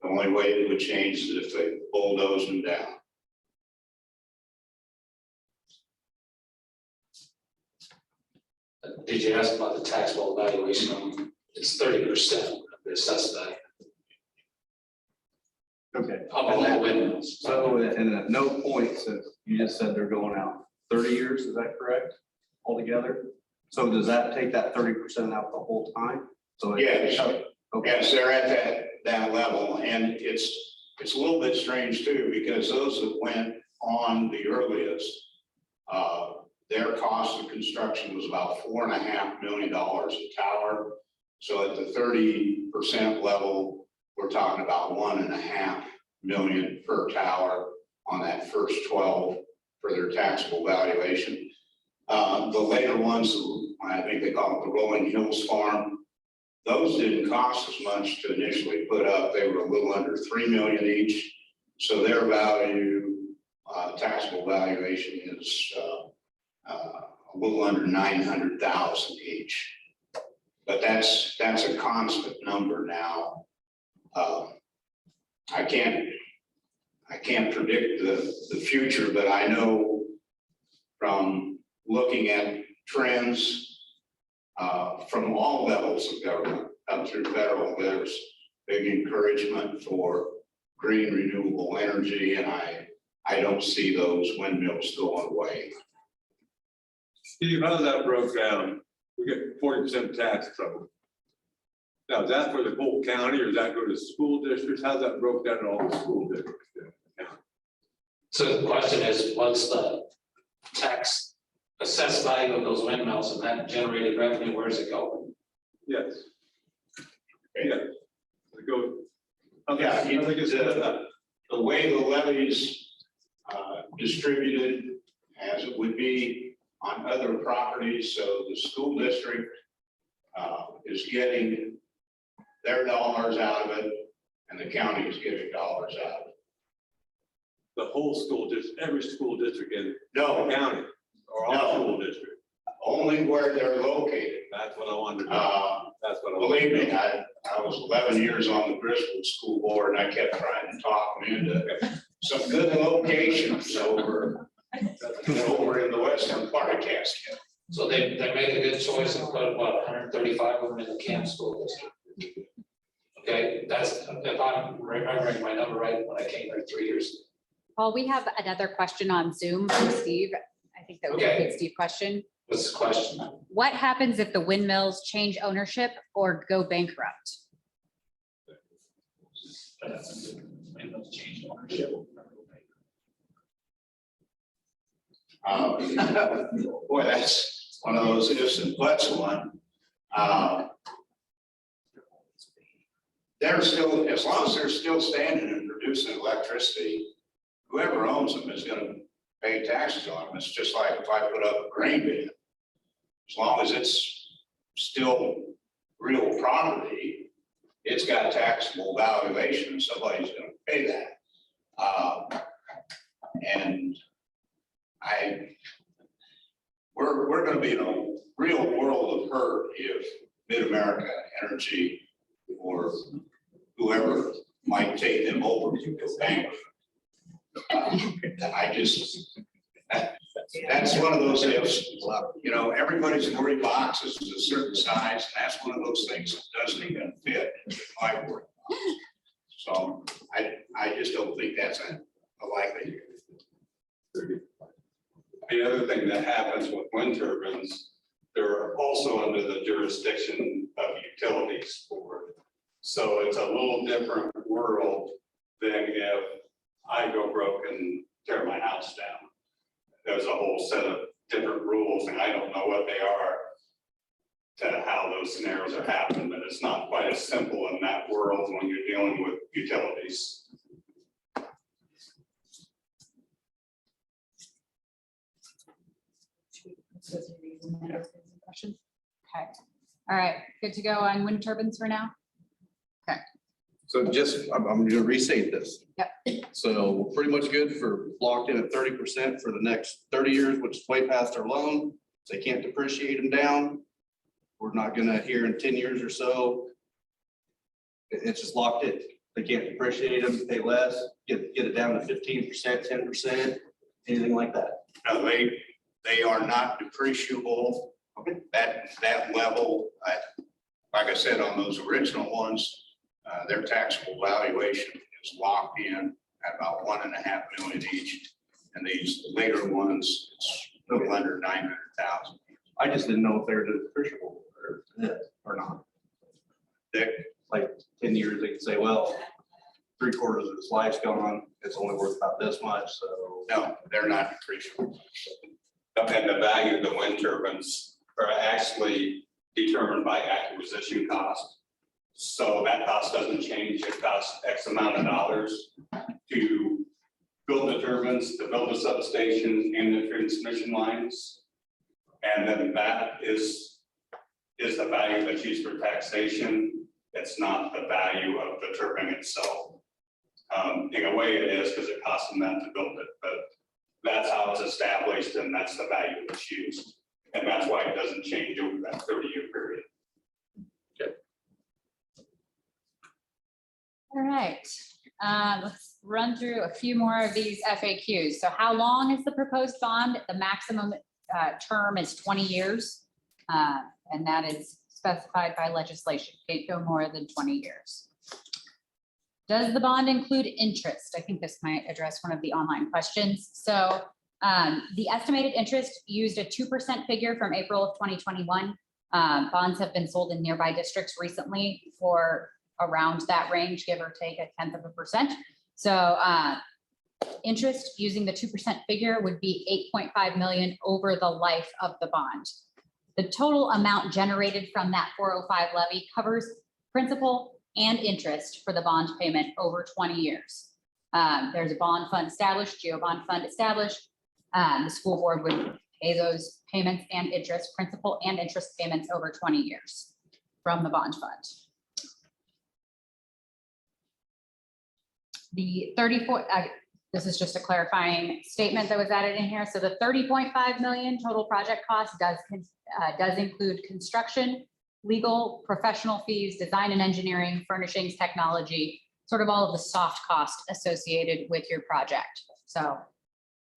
The only way it would change is if they bulldoze them down. Did you ask about the taxable valuation? It's 30% of the assessed value Okay. of all the windmills. points. So, and at no point, since you just said they're going out 30 years, is that correct? Altogether? So does that take that 30% out the whole time? So Yes. Okay, Yes, they're at that level, and it's a little bit strange too, because those that went on the earliest, their cost of construction was about $4.5 million a tower. So at the 30% level, we're talking about $1.5 million per tower on that first 12 for their taxable valuation. The later ones, I think they call it the Rolling Hills Farm, those didn't cost as much to initially put up. They were a little under 3 million each. So their value, taxable valuation is a little under 900,000 each. But that's a constant number now. I can't predict the future, but I know from looking at trends from all levels of government up through federal, there's big encouragement for green renewable energy, and I don't see those windmills going away. Steve, how that broke down? We get 40% tax trouble. Now, is that for the whole county, or does that go to school districts? How's that broke down to all the school districts? So the question is, what's the tax assessed value of those windmills and that generated revenue, where's it going? Yes. Yeah. Go. Yeah, I think it's the way the levies distributed as it would be on other properties, so the school district is getting their dollars out of it, and the county is getting dollars out of it. the whole school district, every school district in No, the county or all No. school districts. only where they're located. That's what I wanted to know. That's what I wanted Believe to me, know. I was 11 years on the Bristol School Board, and I kept trying to talk them into some good locations over in the western part of Cascade. So they make a good choice and put what, 135 of them in the Camp School District. Okay, that's, if I'm remembering my number right, when I came here 3 years ago. Paul, we have another question on Zoom from Steve. I think that would be a Okay. good Steve question. What's the question? What happens if the windmills change ownership or go bankrupt? Change ownership. Boy, that's one of those ifs and buts one. They're still, as long as they're still standing and producing electricity, whoever owns them is gonna pay taxes on them. It's just like if I put up a grain bin. As long as it's still real property, it's got taxable valuation, and somebody's gonna pay that. And we're gonna be in a real world of hurt if Mid-America Energy or whoever might take them over to go bankrupt. That's one of those ifs, you know, everybody's worry box is a certain size, and that's one of those things that doesn't even fit into my worry box. So I just don't think that's a likely. The other thing that happens with wind turbines, they're also under the jurisdiction of utilities board. So it's a little different world than if I go broke and tear my house down. There's a whole set of different rules, and I don't know what they are to how those scenarios are happening, but it's not quite as simple in that world when you're dealing with utilities. Questions? Okay. All right, good to go on wind turbines for now? so just, I'm gonna restate this. Yep. So we're pretty much good for locked in at 30% for the next 30 years, which is way past our loan. They can't depreciate them down. We're not gonna hear in 10 years or so. It's just locked in. They can't depreciate them, pay less, get it down to 15%, 10%, anything like that. No, they are not depreciable. That level, like I said, on those original ones, their taxable valuation is locked in at about 1.5 million each. And these later ones, it's a little under 900,000. I just didn't know if they're depreciable or not. Dick? Like 10 years, they could say, well, 3/4 of its life's gone, it's only worth about this much, so. No, they're not depreciable. And the value of the wind turbines are actually determined by acquisition cost. So that cost doesn't change. It costs X amount of dollars to build the turbines, to build the substation and the transmission lines. And then that is the value that's used for taxation. It's not the value of the turbine itself. In a way it is because it costs them that to build it, but that's how it's established and that's the value that's used. And that's why it doesn't change over that 30-year period. All right, let's run through a few more of these FAQs. So how long is the proposed bond? The maximum term is 20 years. And that is specified by legislation. Can't go more than 20 years. Does the bond include interest? I think this might address one of the online questions. So the estimated interest used a 2% figure from April of 2021. Bonds have been sold in nearby districts recently for around that range, give or take 0.1%. So interest using the 2% figure would be 8.5 million over the life of the bond. The total amount generated from that 405 levy covers principal and interest for the bond payment over 20 years. There's a bond fund established, GEO bond fund established. The school board would pay those payments and interest, principal and interest payments over 20 years from the bond fund. The 34, this is just a clarifying statement that was added in here. So the 30.5 million total project cost does include construction, legal, professional fees, design and engineering, furnishings, technology, sort of all of the soft cost associated with your project. So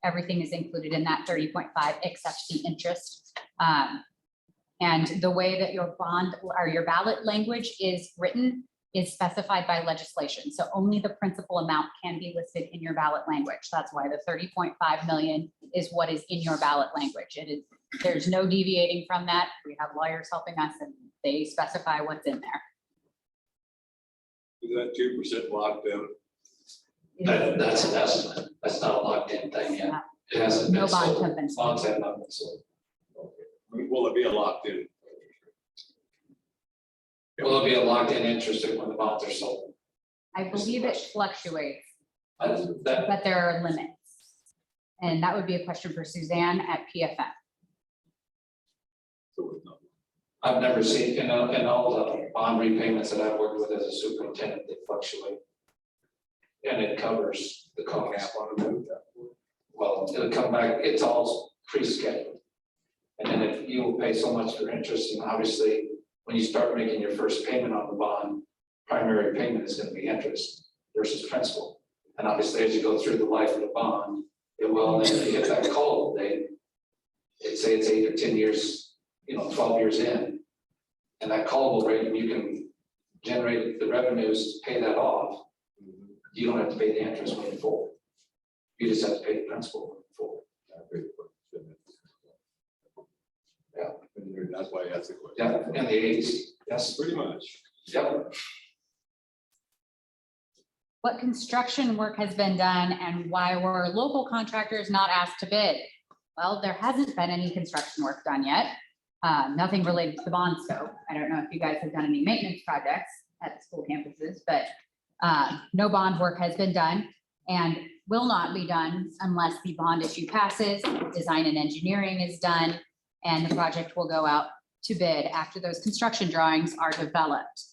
everything is included in that 30.5 except the interest. And the way that your bond or your ballot language is written is specified by legislation. So only the principal amount can be listed in your ballot language. That's why the 30.5 million is what is in your ballot language. It is, there's no deviating from that. We have lawyers helping us and they specify what's in there. Is that 2% locked in? That's an estimate. That's not a locked in thing yet. It hasn't been No bonds sold. have been sold. Bonds have not been sold. Will it be a locked in? Will it be a locked in interest when the bonds are sold? I believe it fluctuates, That, but there are limits. And that would be a question for Suzanne at PFM. I've never seen, in all the bond repayments that I've worked with as a superintendent, they fluctuate. And it covers the cost. Well, it'll come back, it's all pre-scheduled. And then if you will pay so much for interest, and obviously, when you start making your first payment on the bond, primary payment is going to be interest versus principal. And obviously, as you go through the life of the bond, it will, and if you hit that call date, say it's 8 or 10 years, 12 years in, and that callable rate, you can generate the revenues, pay that off. You don't have to pay the interest moving forward. You just have to pay the principal moving forward. Yeah. That's why I asked the question. Yeah, in the 80s. Yes. Pretty much. Yep. What construction work has been done and why were local contractors not asked to bid? Well, there hasn't been any construction work done yet. Nothing related to the bond scope. I don't know if you guys have done any maintenance projects at the school campuses, but no bond work has been done and will not be done unless the bond issue passes, design and engineering is done, and the project will go out to bid after those construction drawings are developed.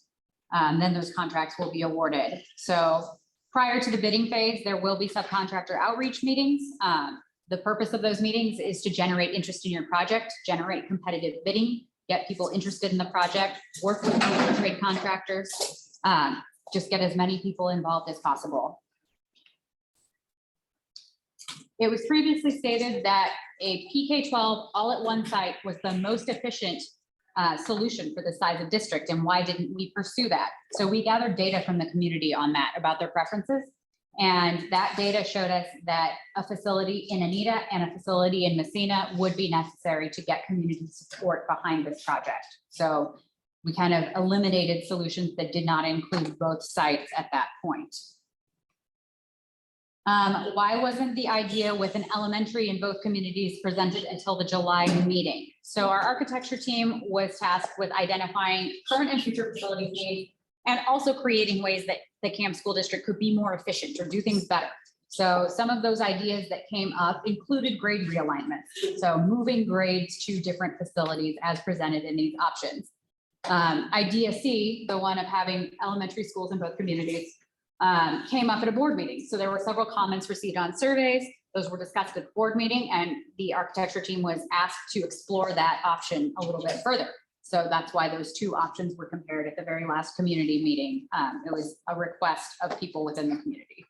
Then those contracts will be awarded. So prior to the bidding phase, there will be subcontractor outreach meetings. The purpose of those meetings is to generate interest in your project, generate competitive bidding, get people interested in the project, work with local trade contractors, just get as many people involved as possible. It was previously stated that a PK-12 all at one site was the most efficient solution for the size of district, and why didn't we pursue that? So we gathered data from the community on that about their preferences, And that data showed us that a facility in Anita and a facility in Messina would be necessary to get community support behind this project. So we kind of eliminated solutions that did not include both sites at that point. Why wasn't the idea with an elementary in both communities presented until the July meeting? So our architecture team was tasked with identifying current and future facility needs and also creating ways that the Camp School District could be more efficient or do things better. So some of those ideas that came up included grade realignments. So moving grades to different facilities as presented in these options. Idea C, the one of having elementary schools in both communities, came up at a board meeting. So there were several comments received on surveys. Those were discussed at the board meeting, and the architecture team was asked to explore that option a little bit further. So that's why those two options were compared at the very last community meeting. It was a request of people within the community.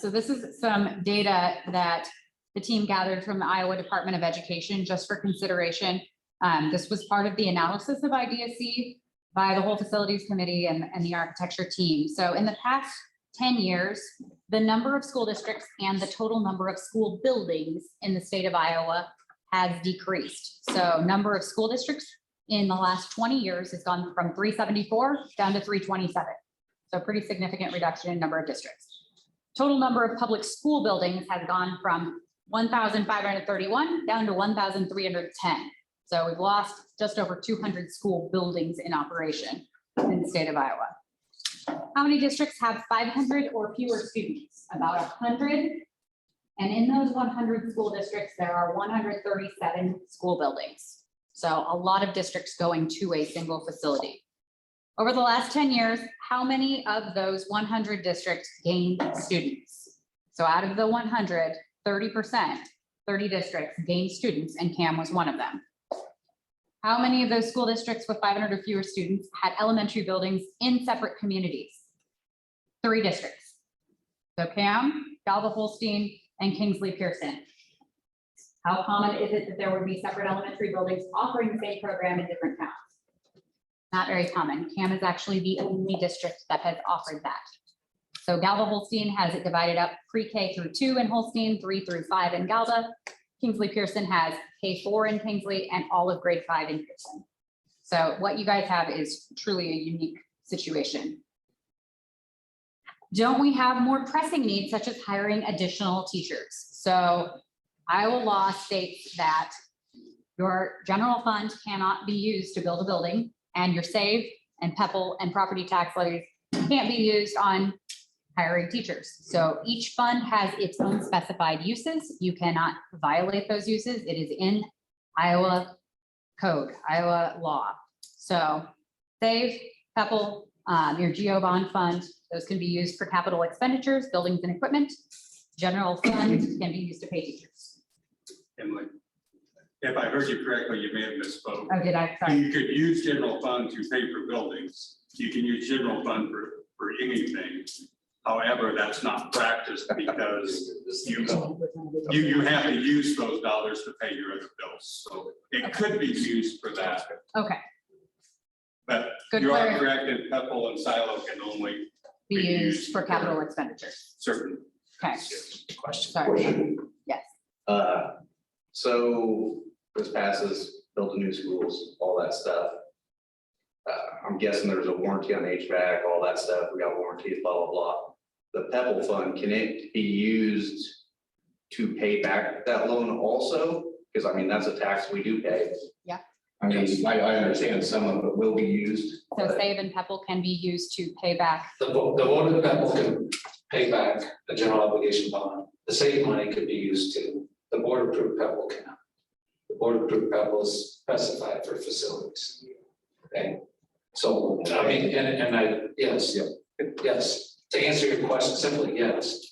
So this is some data that the team gathered from the Iowa Department of Education just for consideration. This was part of the analysis of Idea C by the whole facilities committee and the architecture team. So in the past 10 years, the number of school districts and the total number of school buildings in the state of Iowa has decreased. So number of school districts in the last 20 years has gone from 374 down to 327. So pretty significant reduction in number of districts. Total number of public school buildings has gone from 1,531 down to 1,310. So we've lost just over 200 school buildings in operation in the state of Iowa. How many districts have 500 or fewer students? About 100. And in those 100 school districts, there are 137 school buildings. So a lot of districts going to a single facility. Over the last 10 years, how many of those 100 districts gained students? So out of the 100, 30%, 30 districts gained students, and CAM was one of them. How many of those school districts with 500 or fewer students had elementary buildings in separate communities? 3 districts. So CAM, Galva Holstein, and Kingsley Pearson. How common is it that there would be separate elementary buildings offering the same program in different towns? Not very common. CAM is actually the only district that has offered that. So Galva Holstein has it divided up pre-K through 2 in Holstein, 3 through 5 in Galva. Kingsley Pearson has K4 in Kingsley and all of grade 5 in Pearson. So what you guys have is truly a unique situation. Don't we have more pressing needs such as hiring additional teachers? So Iowa law states that your general fund cannot be used to build a building, and your SAVE and PEPL and property tax levies can't be used on hiring teachers. So each fund has its own specified uses. You cannot violate those uses. It is in Iowa code, Iowa law. So SAVE, PEPL, your GO bond fund, those can be used for capital expenditures, buildings and equipment. General fund can be used to pay teachers. Emily, if I heard you correctly, you may have misspoke. Oh, did I? Sorry. You could use general fund to pay for buildings. You can use general fund for anything. However, that's not practiced because you have to use those dollars to pay your other bills. So it could be used for that. Okay. But Good you are clarity. correct, and PEPL and Silo can only Be used for capital expenditures. certain. Okay. Question. Sorry. Yes. So this passes, build new schools, all that stuff. I'm guessing there's a warranty on HVAC, all that stuff. We got warranties, blah, blah, blah. The PEPL fund, can it be used to pay back that loan also? Because I mean, that's a tax we do pay. Yeah. I mean, I understand some of it will be used. So but- SAVE and PEPL can be used to pay back. The vote of PEPL can pay back the general obligation bond. The SAVE money could be used to, the board approved PEPL cannot. The board approved PEPL is specified for facilities. Okay, so I mean, and I, yes, yes. To answer your question simply, yes.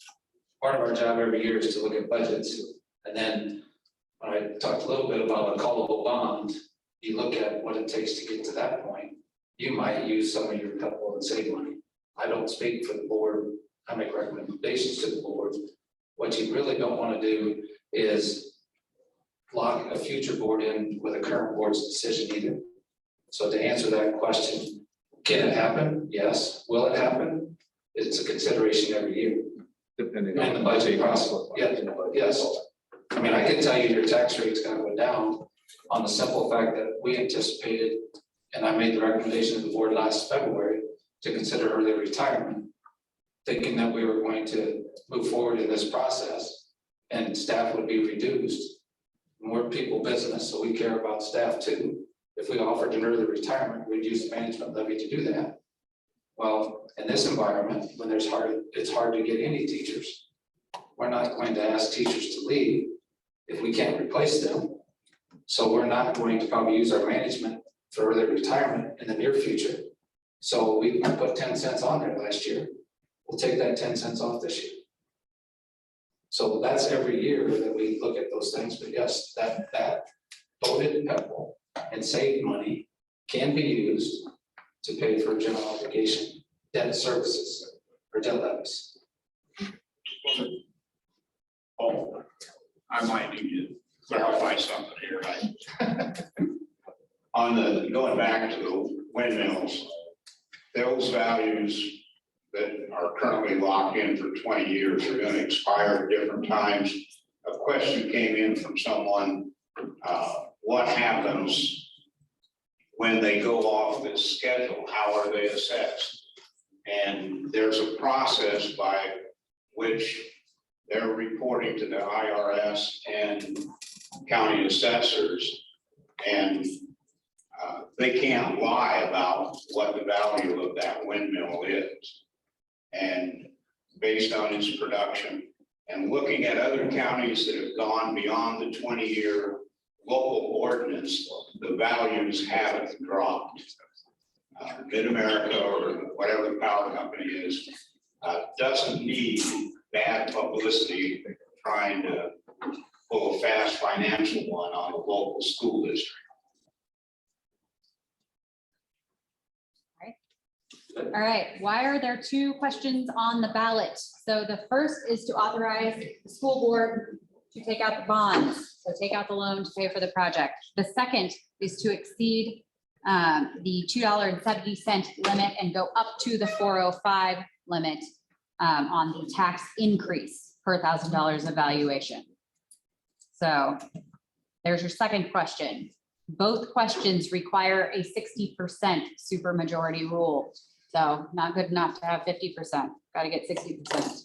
Part of our job every year is to look at budgets. And then when I talked a little bit about a callable bond, you look at what it takes to get to that point. You might use some of your PEPL and SAVE money. I don't speak for the board. I make recommendations to the board. What you really don't want to do is lock a future board in with a current board's decision either. So to answer that question, Can it happen? Yes. Will it happen? It's a consideration every year. Depending And the budget process, yeah, yes. I mean, I can tell you your tax rate's gonna go down on the simple fact that we anticipated, and I made the recommendation to the board last February to consider early retirement, thinking that we were going to move forward in this process and staff would be reduced. And we're people business, so we care about staff too. If we offered an early retirement, we'd use the management levy to do that. Well, in this environment, when it's hard to get any teachers. We're not going to ask teachers to leave if we can't replace them. So we're not going to probably use our management for early retirement in the near future. So we put 10 cents on there last year. We'll take that 10 cents off this year. So that's every year that we look at those things, but yes, that voted PEPAL and saved money can be used to pay for general obligation debt services or debt levies. Oh, I might need to clarify something here. On the, going back to the windmills, those values that are currently locked in for 20 years are going to expire at different times. A question came in from someone, what happens when they go off this schedule? How are they assessed? And there's a process by which they're reporting to the IRS and county assessors, and they can't lie about what the value of that windmill is. And based on its production, and looking at other counties that have gone beyond the 20-year local ordinance, the values haven't dropped. Mid-America or whatever the power company is, doesn't need bad publicity trying to pull a fast financial one on a local school district. All right, why are there two questions on the ballot? So the first is to authorize the school board to take out the bonds, so take out the loan to pay for the project. The second is to exceed the $2.70 limit and go up to the 405 limit on the tax increase per $1,000 evaluation. So there's your second question. Both questions require a 60% supermajority rule. So not good enough to have 50%, got to get 60%.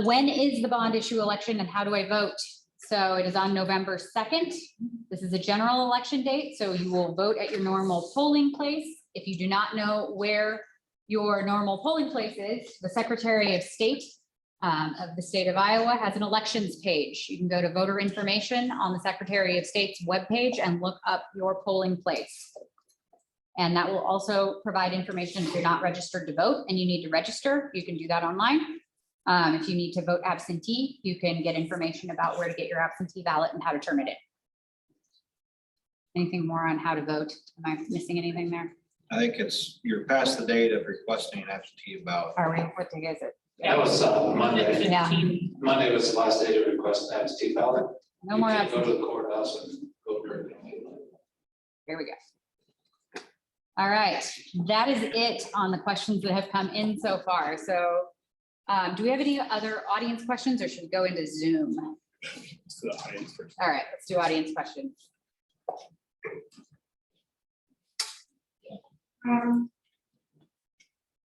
When is the bond issue election and how do I vote? So it is on November 2nd. This is a general election date, so you will vote at your normal polling place. If you do not know where your normal polling place is, the Secretary of State of the state of Iowa has an elections page. You can go to voter information on the Secretary of State's webpage and look up your polling place. And that will also provide information if you're not registered to vote and you need to register, you can do that online. If you need to vote absentee, you can get information about where to get your absentee ballot and how to turn it in. Anything more on how to vote? Am I missing anything there? I think you're past the date of requesting an absentee ballot. Are we, what day is it? That was Monday. Yeah. Monday was the last day to request an absentee ballot. No You more can't go absentee. to the courthouse and vote. Here we go. All right, that is it on the questions that have come in so far. So do we have any other audience questions or should we go into Zoom? So the audience first. All right, let's do audience questions.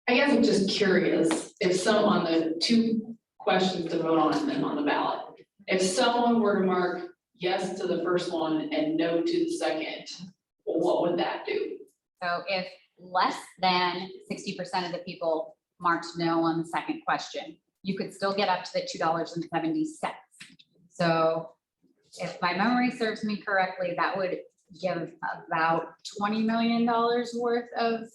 I guess I'm just curious, if some on the two questions to vote on and then on the ballot, if someone were to mark yes to the first one and no to the second, well, what would that do? So if less than 60% of the people marked no on the second question, you could still get up to the $2.70. So if my memory serves me correctly, that would give about $20 million worth of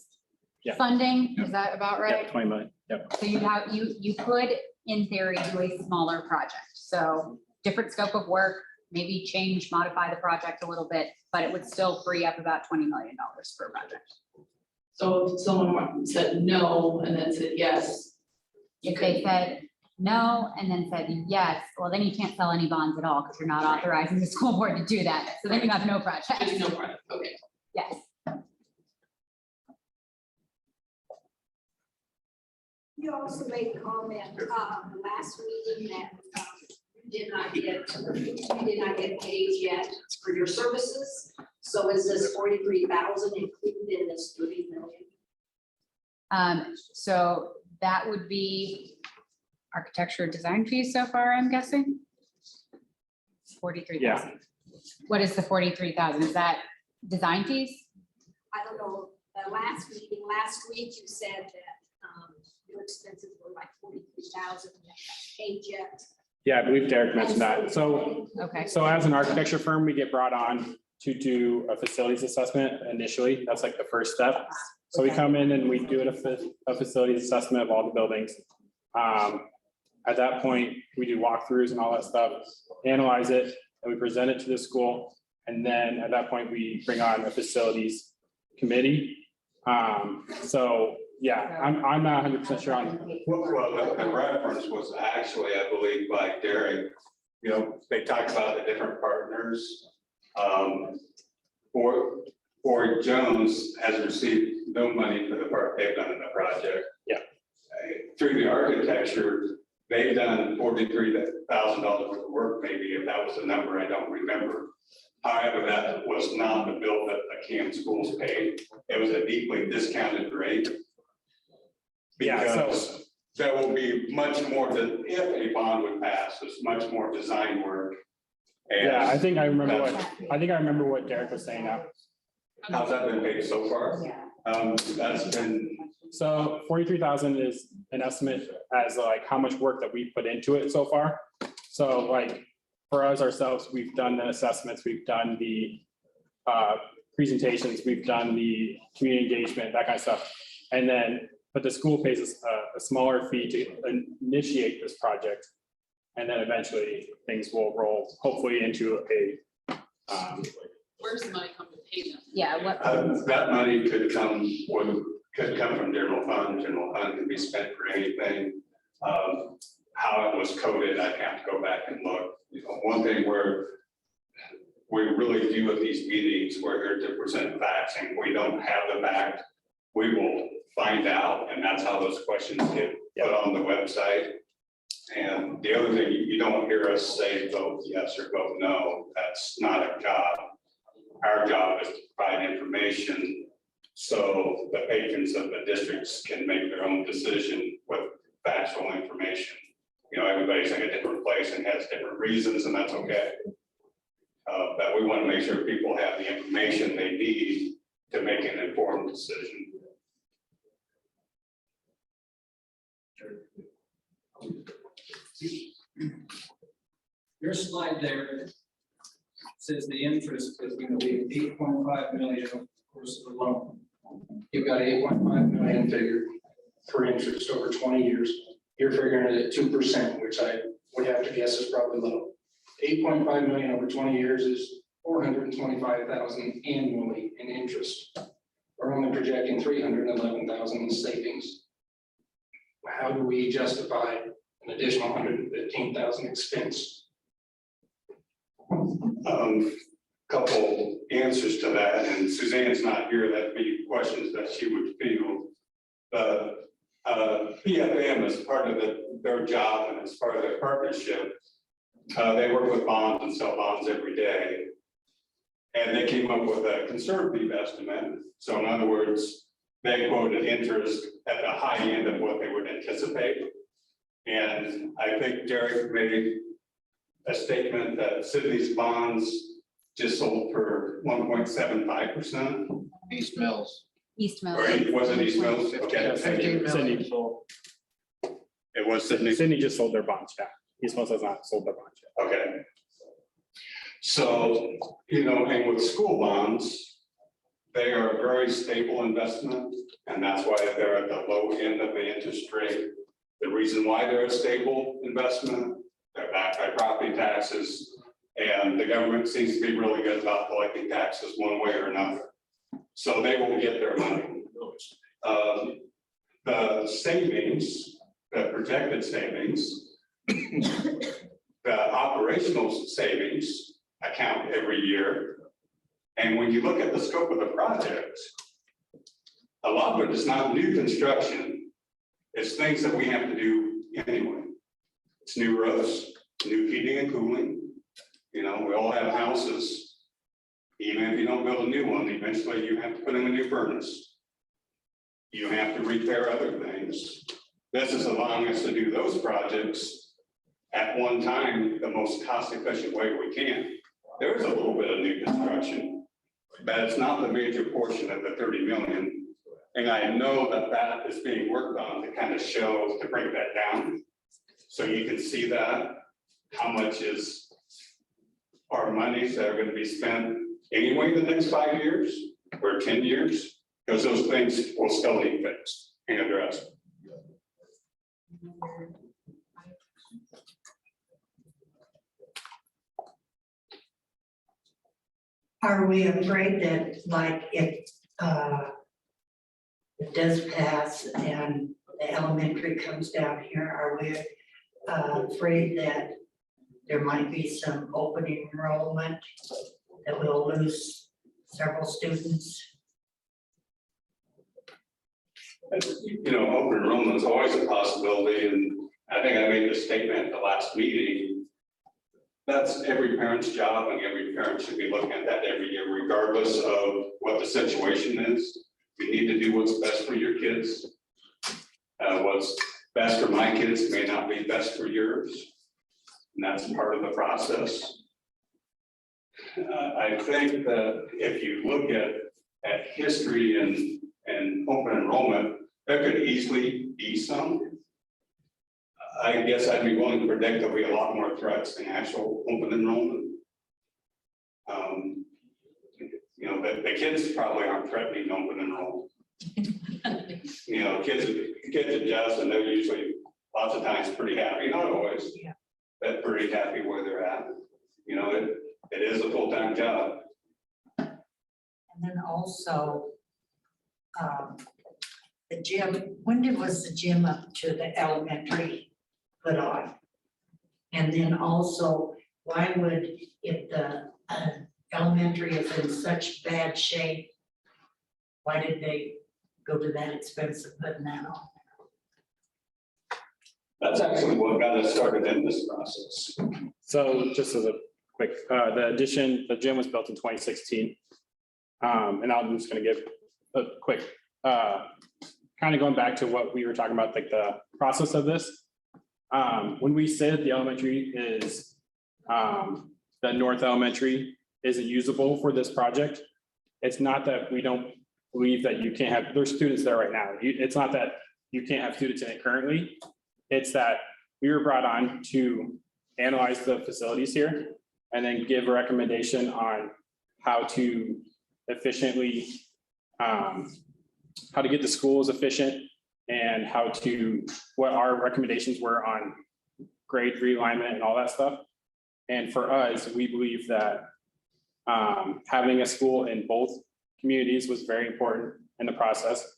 Yeah. funding. Is that about Yeah, right? 20 million, yep. So you could, in theory, do a smaller project. So different scope of work, maybe modify the project a little bit, but it would still free up about $20 million per project. So if someone said no and then said yes, If they said no and then said yes, well, then you can't sell any bonds at all because you're not authorizing the school board to do that. So then you have no project. there's no problem, okay. Yes. You also made a comment, last meeting that, you did not get paid yet for your services. So is this 43,000 included in this 3 million? So that would be architecture design fees so far, I'm guessing? 43,000. What is the 43,000? Is that design fees? I don't know, the last meeting, last week, you said that, your expenses were like 43,000, you haven't got paid yet. Yeah, I believe Derek mentioned that. So, Okay. so as an architecture firm, we get brought on to do a facilities assessment initially. That's like the first step. So we come in and we do a facilities assessment of all the buildings. At that point, we do walkthroughs and all that stuff, analyze it, and we present it to the school. And then at that point, we bring on a facilities committee. So yeah, I'm not 100% sure on. Well, the reference was actually, I believe, by Derek. You know, they talk about the different partners. Ford Jones has received no money for the part they've done in the project. Yeah. Through the architecture, they've done $43,000 worth of work, maybe, if that was the number, I don't remember. However, that was not the bill that the CAM schools paid. It was a deeply discounted rate. Yeah, so- Because there will be much more than, if a bond would pass, there's much more design work. And Yeah, I think I remember what Derek was saying now. how's that been paid so far? That's been, So 43,000 is an estimate as like how much work that we put into it so far. So like for us ourselves, we've done the assessments, we've done the presentations, we've done the community engagement, that kind of stuff. And then, but the school pays us a smaller fee to initiate this project. And then eventually things will roll hopefully into a. Where's the money come to pay them? Yeah, what, that money could come from general fund. General fund can be spent for anything. How it was coded, I have to go back and look. You know, one thing where we really do at these meetings, we're here to present facts, and if we don't have the fact, we will find out, and that's how those questions get put on the website. And the other thing, you don't hear us say vote yes or vote no. That's not a job. Our job is to provide information so the patrons of the districts can make their own decision with factual information. You know, everybody's in a different place and has different reasons, and that's okay. But we want to make sure people have the information they need to make an informed decision. Your slide there says the interest is going to be 8.5 million over the course of the loan. You've got 8.5 million figure for interest over 20 years. You're figuring it at 2%, which I would have to guess is probably low. 8.5 million over 20 years is 425,000 annually in interest. We're only projecting 311,000 in savings. How do we justify an additional 115,000 expense? Couple answers to that, and Suzanne's not here. That'd be questions that she would field. PFM is part of their job, and it's part of their partnership. They work with bonds and sell bonds every day. And they came up with a conservative estimate. So in other words, they quoted interest at the high end of what they would anticipate. And I think Derek made a statement that Sydney's bonds just sold for 1.75%. East Mills. East Mills. Or was it East Mills? Okay. Sydney It was Sydney. Sydney just sold their bonds, yeah. East Mills has not sold their bonds yet. Okay. So, you know, and with school bonds, they are a very stable investment, and that's why they're at the low end of the interest rate. The reason why they're a stable investment, they're backed by property taxes, and the government seems to be really good about collecting taxes one way or another. So they will get their money. The savings, the projected savings, the operational savings account every year. And when you look at the scope of the project, a lot of it is not new construction. It's things that we have to do anyway. It's new roofs, new heating and cooling. You know, we all have houses. Even if you don't build a new one, eventually you have to put in a new furnace. You have to repair other things. This is allowing us to do those projects at one time, the most cost-efficient way we can. There is a little bit of new construction, but it's not the major portion of the 30 million. And I know that that is being worked on to kind of show, to break that down. So you can see that, how much is our monies that are going to be spent anyway in the next 5 years or 10 years, because those things will still need fixed and addressed. Are we afraid that, like, if it does pass and the elementary comes down here, are we afraid that there might be some open enrollment, that we'll lose several students? You know, open enrollment is always a possibility, and I think I made the statement at the last meeting. That's every parent's job, and every parent should be looking at that every year, regardless of what the situation is. You need to do what's best for your kids. What's best for my kids may not be best for yours, and that's part of the process. I think that if you look at history and open enrollment, there could easily be some. I guess I'd be willing to predict there'll be a lot more threats than actual open enrollment. You know, the kids probably aren't threatening open enrollment. You know, kids adjust, and they're usually lots of times pretty happy, not always, but pretty happy where they're at. You know, it is a full-time job. And then also, the gym, when was the gym up to the elementary put on? And then also, why would, if the elementary is in such bad shape, why did they go to that expense of putting that on? That's actually what got us started in this process. So just as a quick, the gym was built in 2016. And I'm just gonna give a quick, kind of going back to what we were talking about, like the process of this. When we said the elementary is, the North Elementary isn't usable for this project, it's not that we don't believe that you can't have, there's students there right now. It's not that you can't have students in it currently. It's that we were brought on to analyze the facilities here and then give a recommendation on how to efficiently, how to get the schools efficient and what our recommendations were on grade realignment and all that stuff. And for us, we believe that having a school in both communities was very important in the process.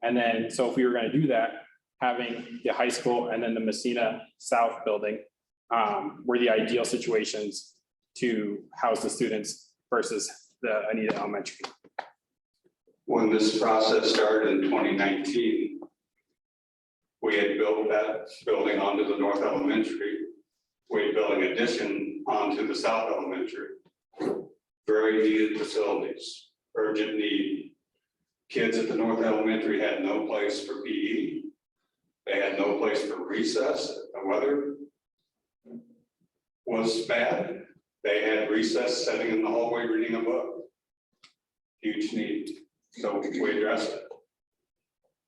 And then, so if we were going to do that, having the high school and then the Messina South building were the ideal situations to house the students versus the Anita Elementary. When this process started in 2019, we had built that building onto the North Elementary. We had built an addition onto the South Elementary. Very needed facilities, urgent need. Kids at the North Elementary had no place for PE. They had no place for recess. The weather was bad. They had recess sitting in the hallway reading a book. Huge need. So we addressed it.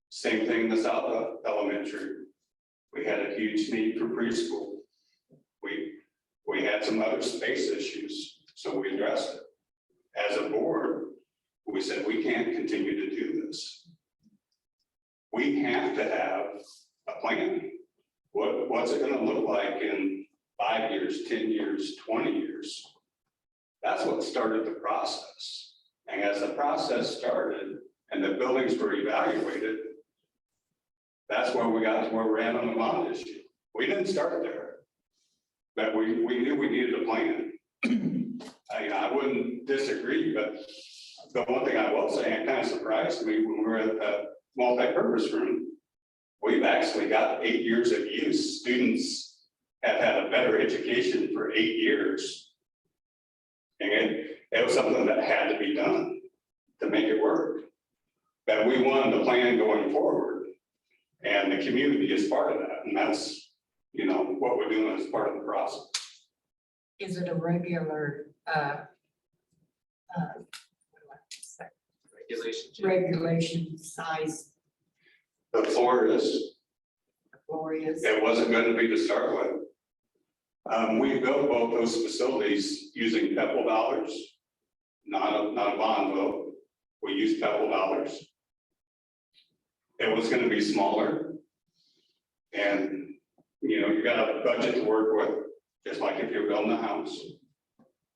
Same thing in the South Elementary. We had a huge need for preschool. We had some other space issues, so we addressed it. As a board, we said we can't continue to do this. We have to have a plan. What's it going to look like in 5 years, 10 years, 20 years? That's what started the process. And as the process started and the buildings were evaluated, that's where we got to where we're at on the bond issue. We didn't start there, but we knew we needed a plan. I wouldn't disagree, but the one thing I will say, it kind of surprised me when we were at the multi-purpose room. we've actually got 8 years of use. Students have had a better education for 8 years. And it was something that had to be done to make it work. But we wanted to plan going forward, and the community is part of that, and that's, you know, what we're doing as part of the process. Is it a regular, regulation size The floor is, floor is? it wasn't going to be to start with. We built both those facilities using PEPAL dollars, not a bond vote. We used PEPAL dollars. It was going to be smaller. And, you know, you got a budget to work with, just like if you're building a house.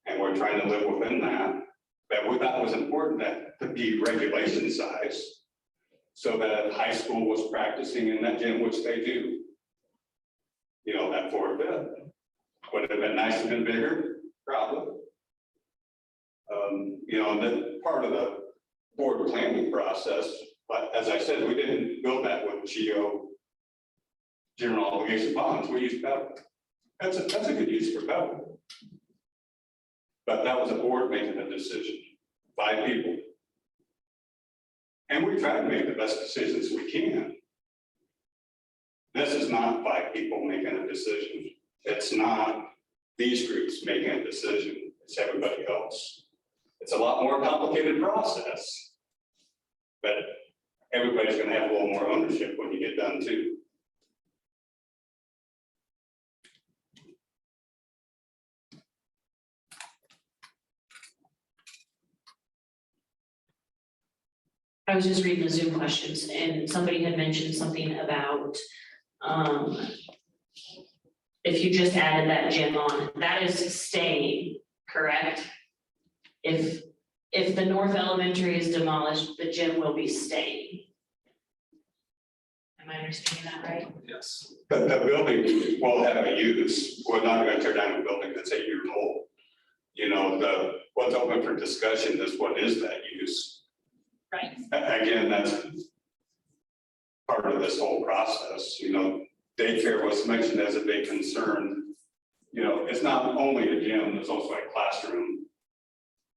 And we're trying to live within that. But we thought it was important that to be regulation size, so that high school was practicing in that gym, which they do. You know, that 4/5. Would it have been nice to have been bigger? Probably. You know, and then part of the board planning process, but as I said, we didn't build that with GO general obligation bonds. We used PEPAL. That's a good use for PEPAL. But that was a board making a decision, 5 people. And we try to make the best decisions we can. This is not 5 people making a decision. It's not these groups making a decision. It's everybody else. It's a lot more complicated process. But everybody's going to have a little more ownership when you get done too. I was just reading the Zoom questions and somebody had mentioned something about, if you just added that gym on, that is staying, correct? If the North Elementary is demolished, the gym will be staying. Am I understanding that right? Yes. But the building will have a use. We're not going to tear down a building that's 8 years old. You know, what's open for discussion is what is that use? Right. Again, that's part of this whole process. You know, daycare was mentioned as a big concern. You know, it's not only a gym, there's also a classroom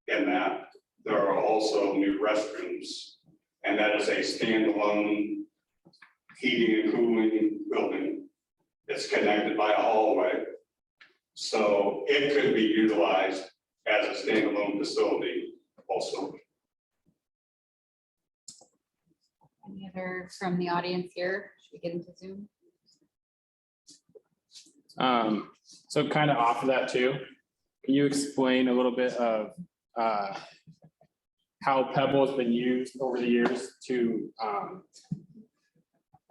in that. There are also new restrooms, and that is a standalone heating and cooling building. It's connected by a hallway. So it could be utilized as a standalone facility also. Any other from the audience here? Should we get into Zoom? So kind of off of that too, can you explain a little bit of how Pebble has been used over the years to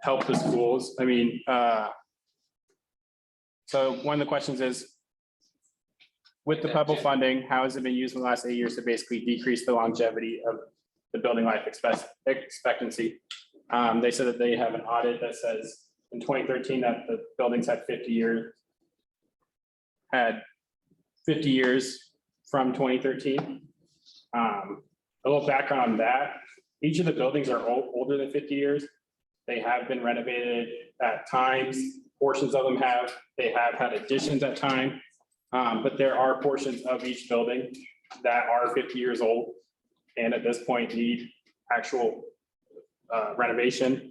help the schools? I mean, so one of the questions is, with the Pebble funding, how has it been used in the last 8 years to basically decrease the longevity of the building life expectancy? They said that they have an audit that says in 2013 that the buildings had 50 years from 2013. A little background on that, each of the buildings are older than 50 years. They have been renovated at times. Portions of them have. They have had additions at times. But there are portions of each building that are 50 years old and at this point need actual renovation.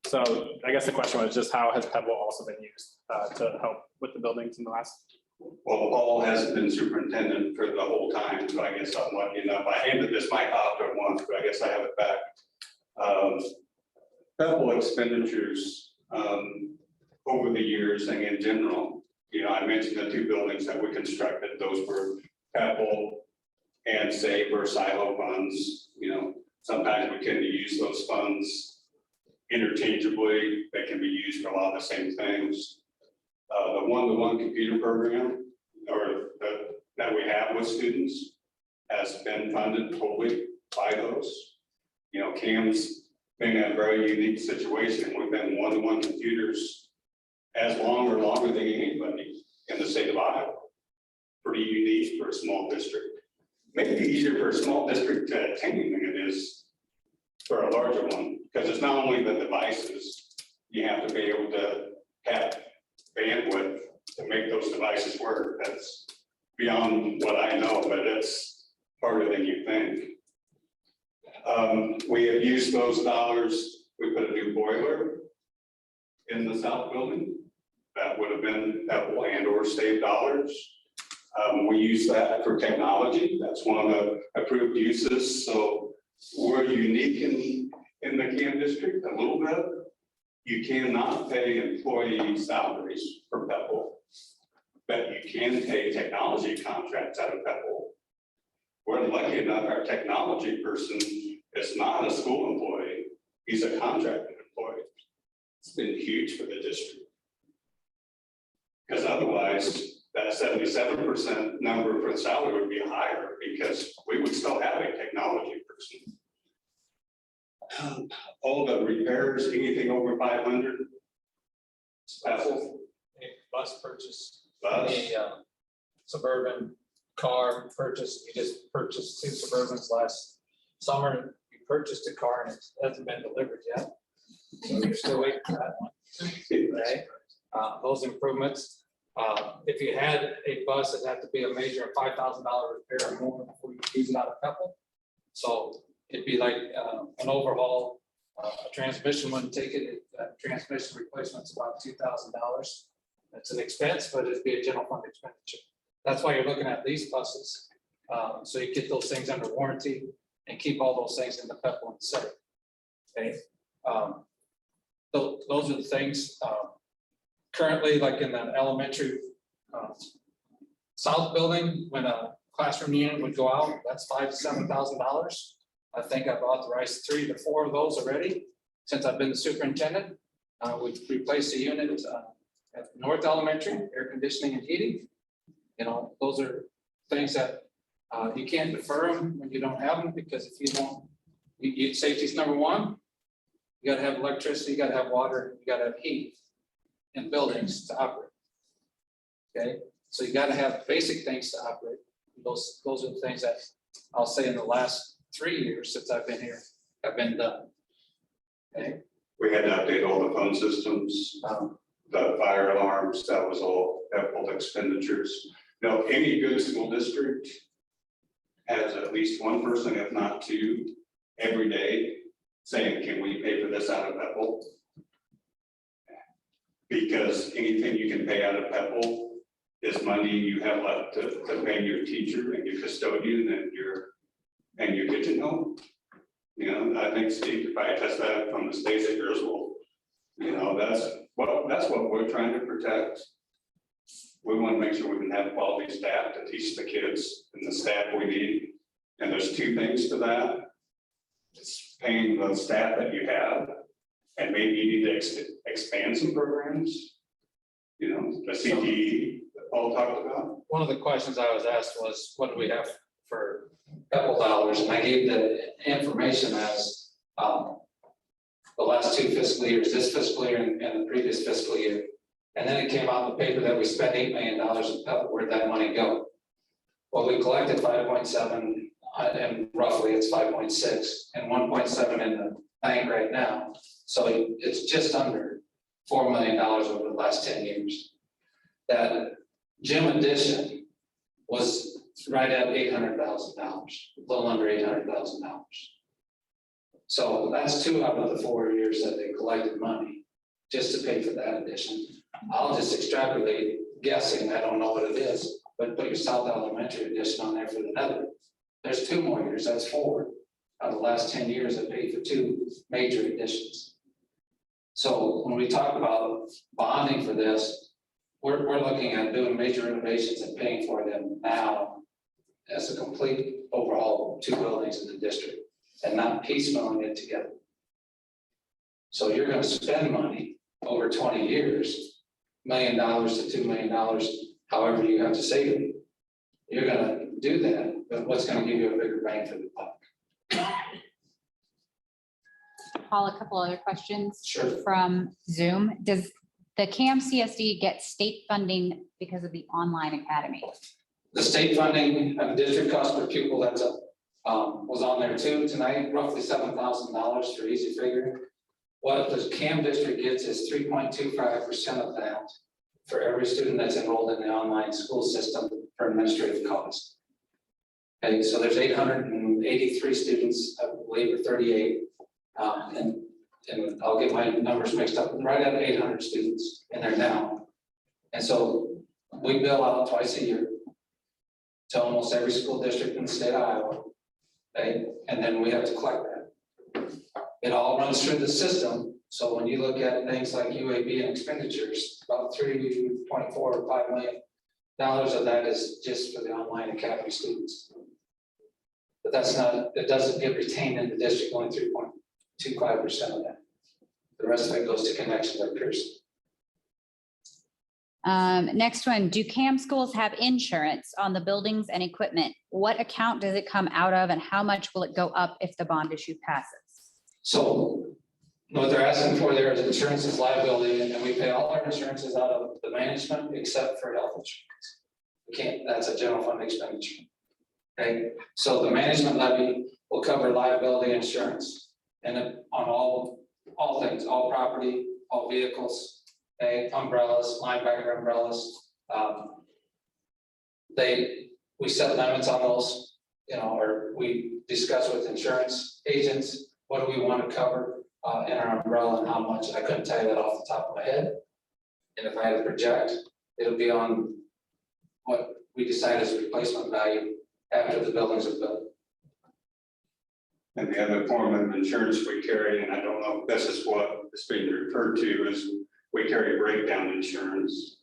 So I guess the question was just how has Pebble also been used to help with the buildings in the last? Well, Paul hasn't been superintendent for the whole time, so I guess I'm lucky enough. I handed this mic off at once, but I guess I have it back. Pebble expenditures over the years and in general, you know, I mentioned the 2 buildings that we constructed. Those were Pebble and SAVE or silo funds. You know, sometimes we tend to use those funds interchangeably. They can be used for a lot of the same things. The one-to-one computer program that we have with students has been funded totally by those. You know, Cam's been in a very unique situation. We've been one-to-one computers as long or longer than anybody in the state of Iowa. Pretty unique for a small district. Maybe easier for a small district to attain than it is for a larger one, because it's not only the devices, you have to be able to have bandwidth to make those devices work. That's beyond what I know, but it's harder than you think. We have used those dollars. We put a new boiler in the south building. That would have been Apple and or state dollars. We use that for technology. That's one of the approved uses. So we're unique in the CAM district a little bit. You cannot pay employee salaries for Pebble, but you can pay technology contracts out of Pebble. We're lucky enough, our technology person is not a school employee. He's a contracted employee. It's been huge for the district. Because otherwise, that 77% number for the salary would be higher because we would still have a technology person. All the repairs, anything over 500. Special. Bus purchase, Bus. a Suburban car purchase, we just purchased 2 Suburbans last summer. We purchased a car and it hasn't been delivered yet. So we're still waiting for that one. Okay, those improvements. If you had a bus, it'd have to be a major $5,000 repair or more before you use it out of Pebble. So it'd be like an overhaul, a transmission wouldn't take it. Transmission replacement's about $2,000. That's an expense, but it'd be a general fund expenditure. That's why you're looking at these buses. So you get those things under warranty and keep all those things in the Pebble and safe. Okay. Those are the things. Currently, like in the elementary south building, when a classroom unit would go out, that's $5,000 to $7,000. I think I've authorized 3 to 4 of those already since I've been the superintendent. We've replaced the unit at North Elementary, air conditioning and heating. You know, those are things that you can't defer them when you don't have them, because if you don't, safety's number one. You gotta have electricity, you gotta have water, you gotta have heat in buildings to operate. Okay, so you gotta have basic things to operate. Those are the things that I'll say in the last 3 years since I've been here have been done. Okay. We had to update all the phone systems, the fire alarms, that was all Pebble expenditures. Now, any good school district has at least one person, if not 2, every day saying, can we pay for this out of Pebble? Because anything you can pay out of Pebble is money you have left to pay your teacher and your custodian and your kitchen help. You know, I think Steve could probably attest that from the states at Griswold. You know, that's what we're trying to protect. We want to make sure we can have quality staff to teach the kids and the staff we need. And there's 2 things to that. It's paying the staff that you have, and maybe you need to expand some programs. You know, the CTE that Paul talked about. One of the questions I was asked was, what do we have for Pebble dollars? And I gave the information as the last 2 fiscal years, this fiscal year and the previous fiscal year. And then it came out in the paper that we spent $8 million in Pebble. Where'd that money go? Well, we collected 5.7 and roughly it's 5.6 and 1.7 in the bank right now. So it's just under $4 million over the last 10 years. That gym addition was right at $800,000, a little under $800,000. So that's 2 out of the 4 years that they collected money just to pay for that addition. I'll just extrapolate, guessing, I don't know what it is, but put your South Elementary addition on there for the Netherlands. There's 2 more years, that's 4 out of the last 10 years that paid for 2 major additions. So when we talk about bonding for this, we're looking at doing major renovations and paying for them now as a complete overhaul of 2 buildings in the district and not piecemealing it together. So you're going to spend money over 20 years, $1 million to $2 million, however you have to save it. You're going to do that, but what's going to give you a bigger bang for the buck? Paul, a couple other questions. Sure. From Zoom. Does the CAM CSD get state funding because of the online academy? The state funding and district cost per pupil, that's was on there too tonight, roughly $7,000 for easy figuring. What the CAM district gets is 3.25% of that for every student that's enrolled in the online school system for administrative costs. Okay, so there's 883 students, I believe, or 38. And I'll get my numbers mixed up, right at 800 students in there now. And so we bill out twice a year to almost every school district in the state of Iowa. Okay, and then we have to collect that. It all runs through the system. So when you look at things like UAB and expenditures, about 3.4 or $5 million of that is just for the online academy students. But that's not, it doesn't get retained in the district, only 3.25% of that. The rest of it goes to connections like Pearson. Next one, do CAM schools have insurance on the buildings and equipment? What account does it come out of and how much will it go up if the bond issue passes? So what they're asking for there is insurance is liability, and we pay all our insurances out of the management except for health insurance. We can't, that's a general fund expenditure. Okay, so the management levy will cover liability insurance and then on all things, all property, all vehicles, okay, umbrellas, linebacker umbrellas. We set limits on those, or we discuss with insurance agents, what do we want to cover in our umbrella and how much. I couldn't tell you that off the top of my head. And if I had to project, it'll be on what we decide is replacement value after the buildings are built. And the other form of insurance we carry, and I don't know if this is what is being referred to, is we carry breakdown insurance.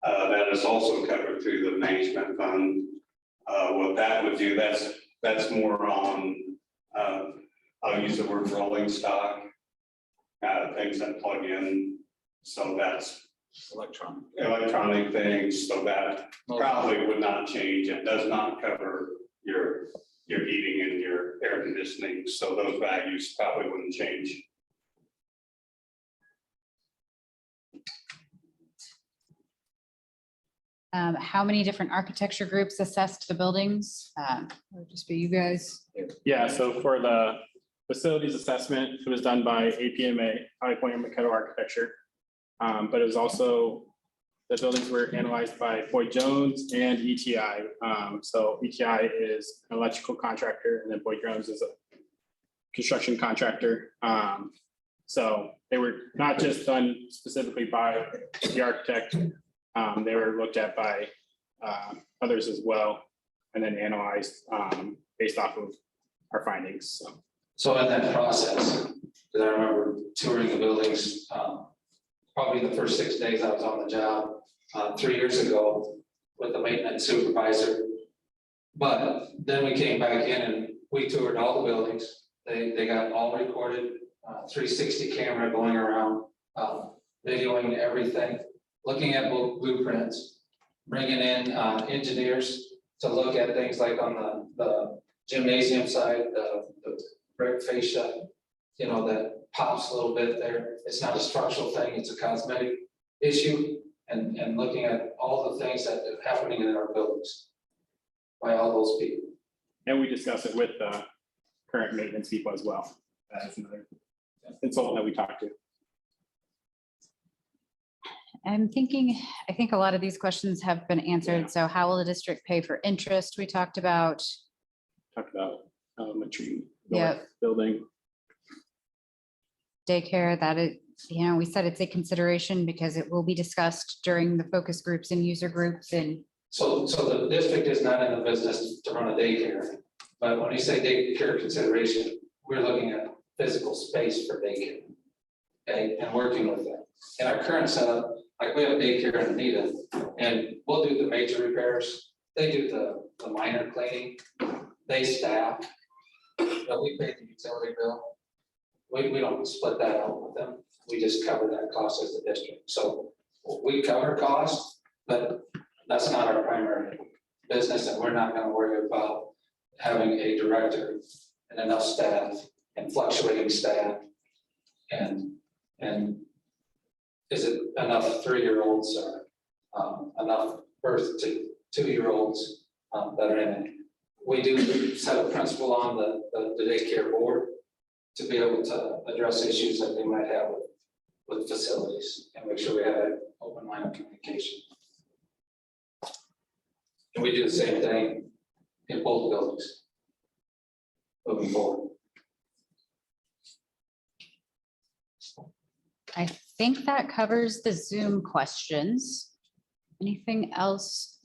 That is also covered through the management fund. What that would do, that's more on, I'll use the word rolling stock, things that plug in. So that's electronic things, so that probably would not change. It does not cover your heating and your air conditioning, so those values probably wouldn't change. How many different architecture groups assessed the buildings? Or just be you guys? Yeah, so for the facilities assessment, it was done by APMA, High Point and Mankato Architecture. But it was also, the buildings were analyzed by Boyd Jones and ETI. So ETI is an electrical contractor and then Boyd Jones is a construction contractor. So they were not just done specifically by the architect. They were looked at by others as well, and then analyzed based off of our findings. So in that process, because I remember touring the buildings, probably the first 6 days I was on the job 3 years ago with the maintenance supervisor. But then we came back in and we toured all the buildings. They got all recorded, 360 camera going around, videoing everything, looking at blueprints, bringing in engineers to look at things like on the gymnasium side, the brick fascia, that pops a little bit there. It's not a structural thing, it's a cosmetic issue. And looking at all the things that are happening in our buildings by all those people. And we discuss it with the current maintenance people as well. That's another consultant that we talked to. I'm thinking, I think a lot of these questions have been answered. So how will the district pay for interest? We talked about. Talked about elementary Yep. building. Daycare, that is, we said it's a consideration because it will be discussed during the focus groups and user groups and. So the district is not in the business to run a daycare, but when you say daycare consideration, we're looking at physical space for daycare. Okay, and working with them. In our current setup, like we have a daycare in Anita, and we'll do the major repairs. They do the minor cleaning, they staff, but we pay the utility bill. We don't split that out with them. We just cover that cost as the district. So we cover cost, but that's not our primary business, and we're not gonna worry about having a director and enough staff and fluctuating staff. And is it enough 3-year-olds or enough birth to 2-year-olds that are in it? we do set a principal on the daycare board to be able to address issues that they might have with facilities and make sure we have an open line of communication. And we do the same thing in both buildings moving forward. I think that covers the Zoom questions. Anything else?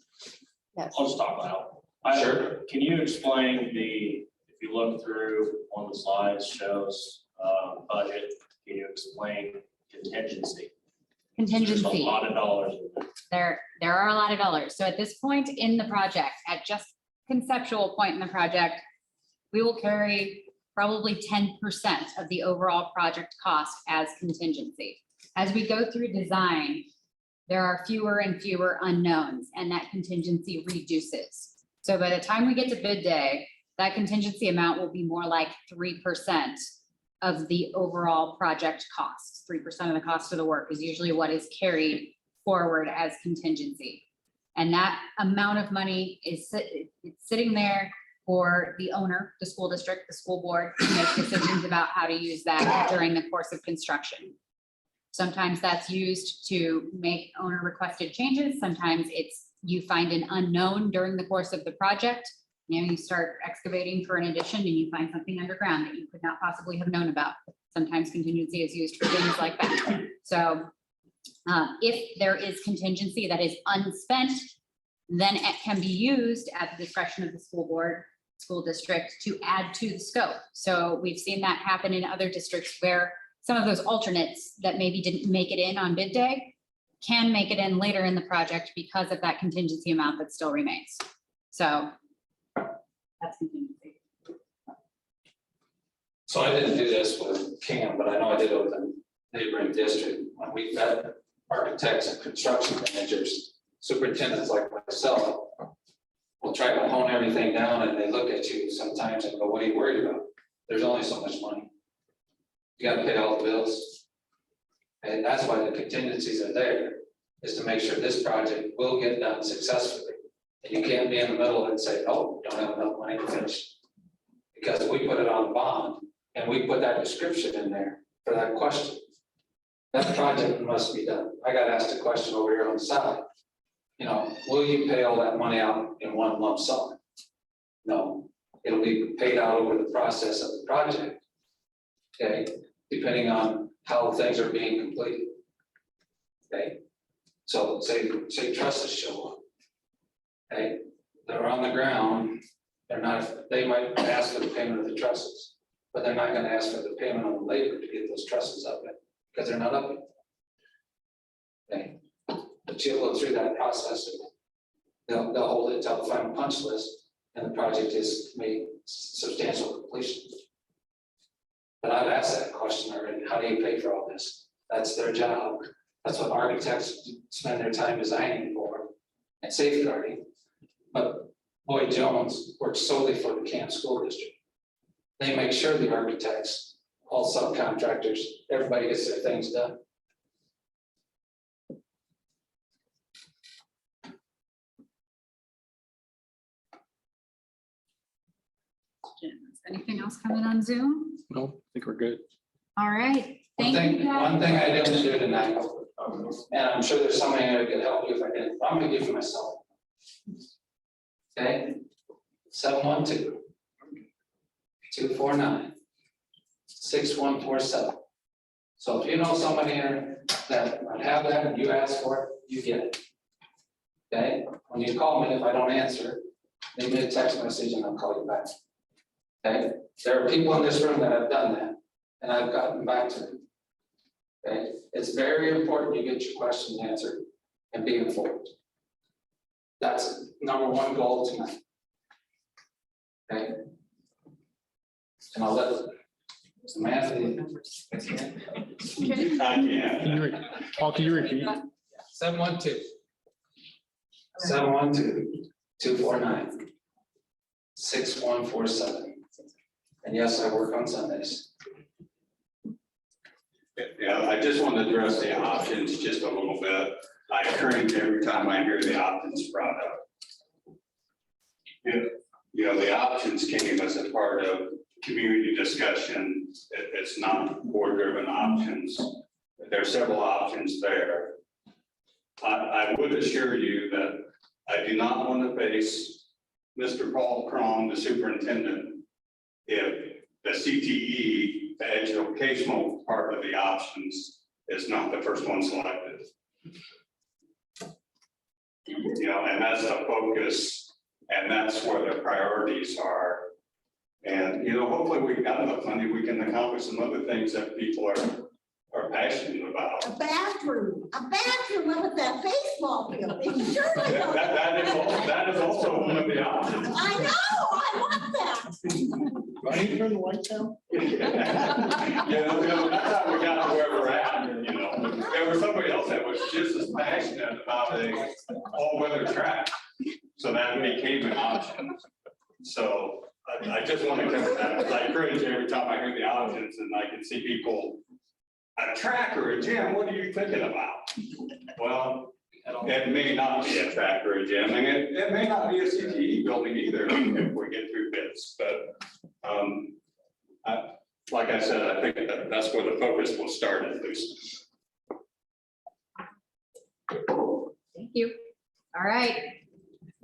Yes. I'll just talk about. Sure. Can you explain if you look through one of the slides shows budget, can you explain contingency? There's a Contingency. lot of dollars in there. There are a lot of dollars. So at this point in the project, at just conceptual point in the project, we will carry probably 10% of the overall project cost as contingency. As we go through design, there are fewer and fewer unknowns, and that contingency reduces. So by the time we get to bid day, that contingency amount will be more like 3% of the overall project cost. 3% of the cost of the work is usually what is carried forward as contingency. And that amount of money is it's sitting there for the owner, the school district, the school board to make decisions about how to use that during the course of construction. Sometimes that's used to make owner requested changes. Sometimes it's you find an unknown during the course of the project. You know, you start excavating for an addition and you find something underground that you could not possibly have known about. Sometimes contingency is used for things like that. So if there is contingency that is unspent, then it can be used at the discretion of the school board, school district to add to the scope. So we've seen that happen in other districts where some of those alternates that maybe didn't make it in on bid day can make it in later in the project because of that contingency amount that still remains. So that's contingency. So I didn't do this with CAM, but I know I did it with a neighboring district. When we vet architects and construction managers, superintendents like myself, will try to hone everything down and they look at you sometimes and go, what are you worried about? There's only so much money. You gotta pay all the bills. And that's why the contingencies are there, is to make sure this project will get done successfully. And you can't be in the middle and say, oh, we don't have enough money to finish. Because we put it on bond and we put that description in there for that question. That project must be done. I got asked a question over here on the side. You know, will you pay all that money out in one lump sum? No, it'll be paid out over the process of the project. Okay, depending on how things are being completed. Okay, so say trusses show up. Okay, they're on the ground, they're not, they might ask for the payment of the trusses, but they're not gonna ask for the payment of the labor to get those trusses up there, because they're not up there. Okay, but you'll go through that process, they'll hold it till the final punch list, and the project is made substantial completion. But I've asked that question already, how do you pay for all this? That's their job. That's what architects spend their time designing for and safeguarding. But Boyd Jones works solely for the Camp School District. They make sure the architects, all subcontractors, everybody gets their things done. Anything else coming on Zoom? No, I think we're good. All right, thank you. One thing I didn't do tonight, and I'm sure there's somebody that could help you if I didn't, I'm gonna give you myself. Okay, 712-249-6147. So if you know somebody here that might have that and you ask for it, you get it. Okay, when you call me, if I don't answer, leave me a text message and I'll call you back. Okay, there are people in this room that have done that, and I've gotten back to them. Okay, it's very important you get your questions answered and be informed. That's number one goal tonight. Okay. And I'll let Samantha. Paul, can you repeat? 712-249-6147. And yes, I work on Sundays. Yeah, I just want to address the options just a little bit. I cringe every time I hear the options brought up. You you know, the options came as a part of community discussion. It's not board-driven options. There are several options there. I would assure you that I do not want to face Mr. Paul Cron, the superintendent, if the CTE, the educational part of the options, is not the first one selected. You know, and that's the focus, and that's where the priorities are. And, you know, hopefully we've got enough money, we can accomplish some other things that people are passionate about. A bathroom up at that baseball field. Surely. That is also one of the options. I know, I want that. Running from the White House? You know, that's how we got to where we're at, you know. There was somebody else that was just as passionate about a all-weather track, so that became an option. So I just want to cover that, because I cringe every time I hear the options and I can see people, a track or a gym, what are you thinking about? Well, it may not be a track or a gym, and it may not be a CTE building either if we get through bids, but like I said, I think that's where the focus will start at least. Thank you. All right.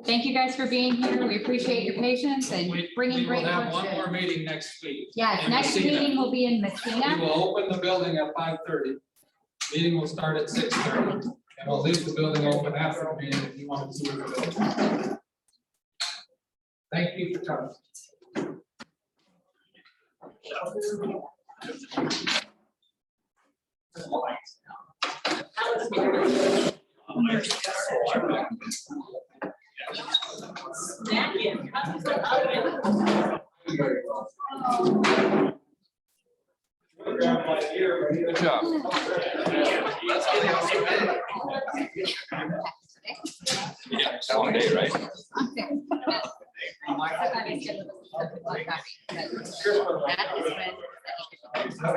Thank you guys for being here. We appreciate your patience and bringing great. We will have one work more to- meeting next week. Yes, in next Messina. meeting will be in We Messina. will open the building at 5:30. Meeting will start at 6:30, and we'll leave the building open after the meeting if you want to see the building. Thank you for coming. Good job. Yeah, that one day, right? That is when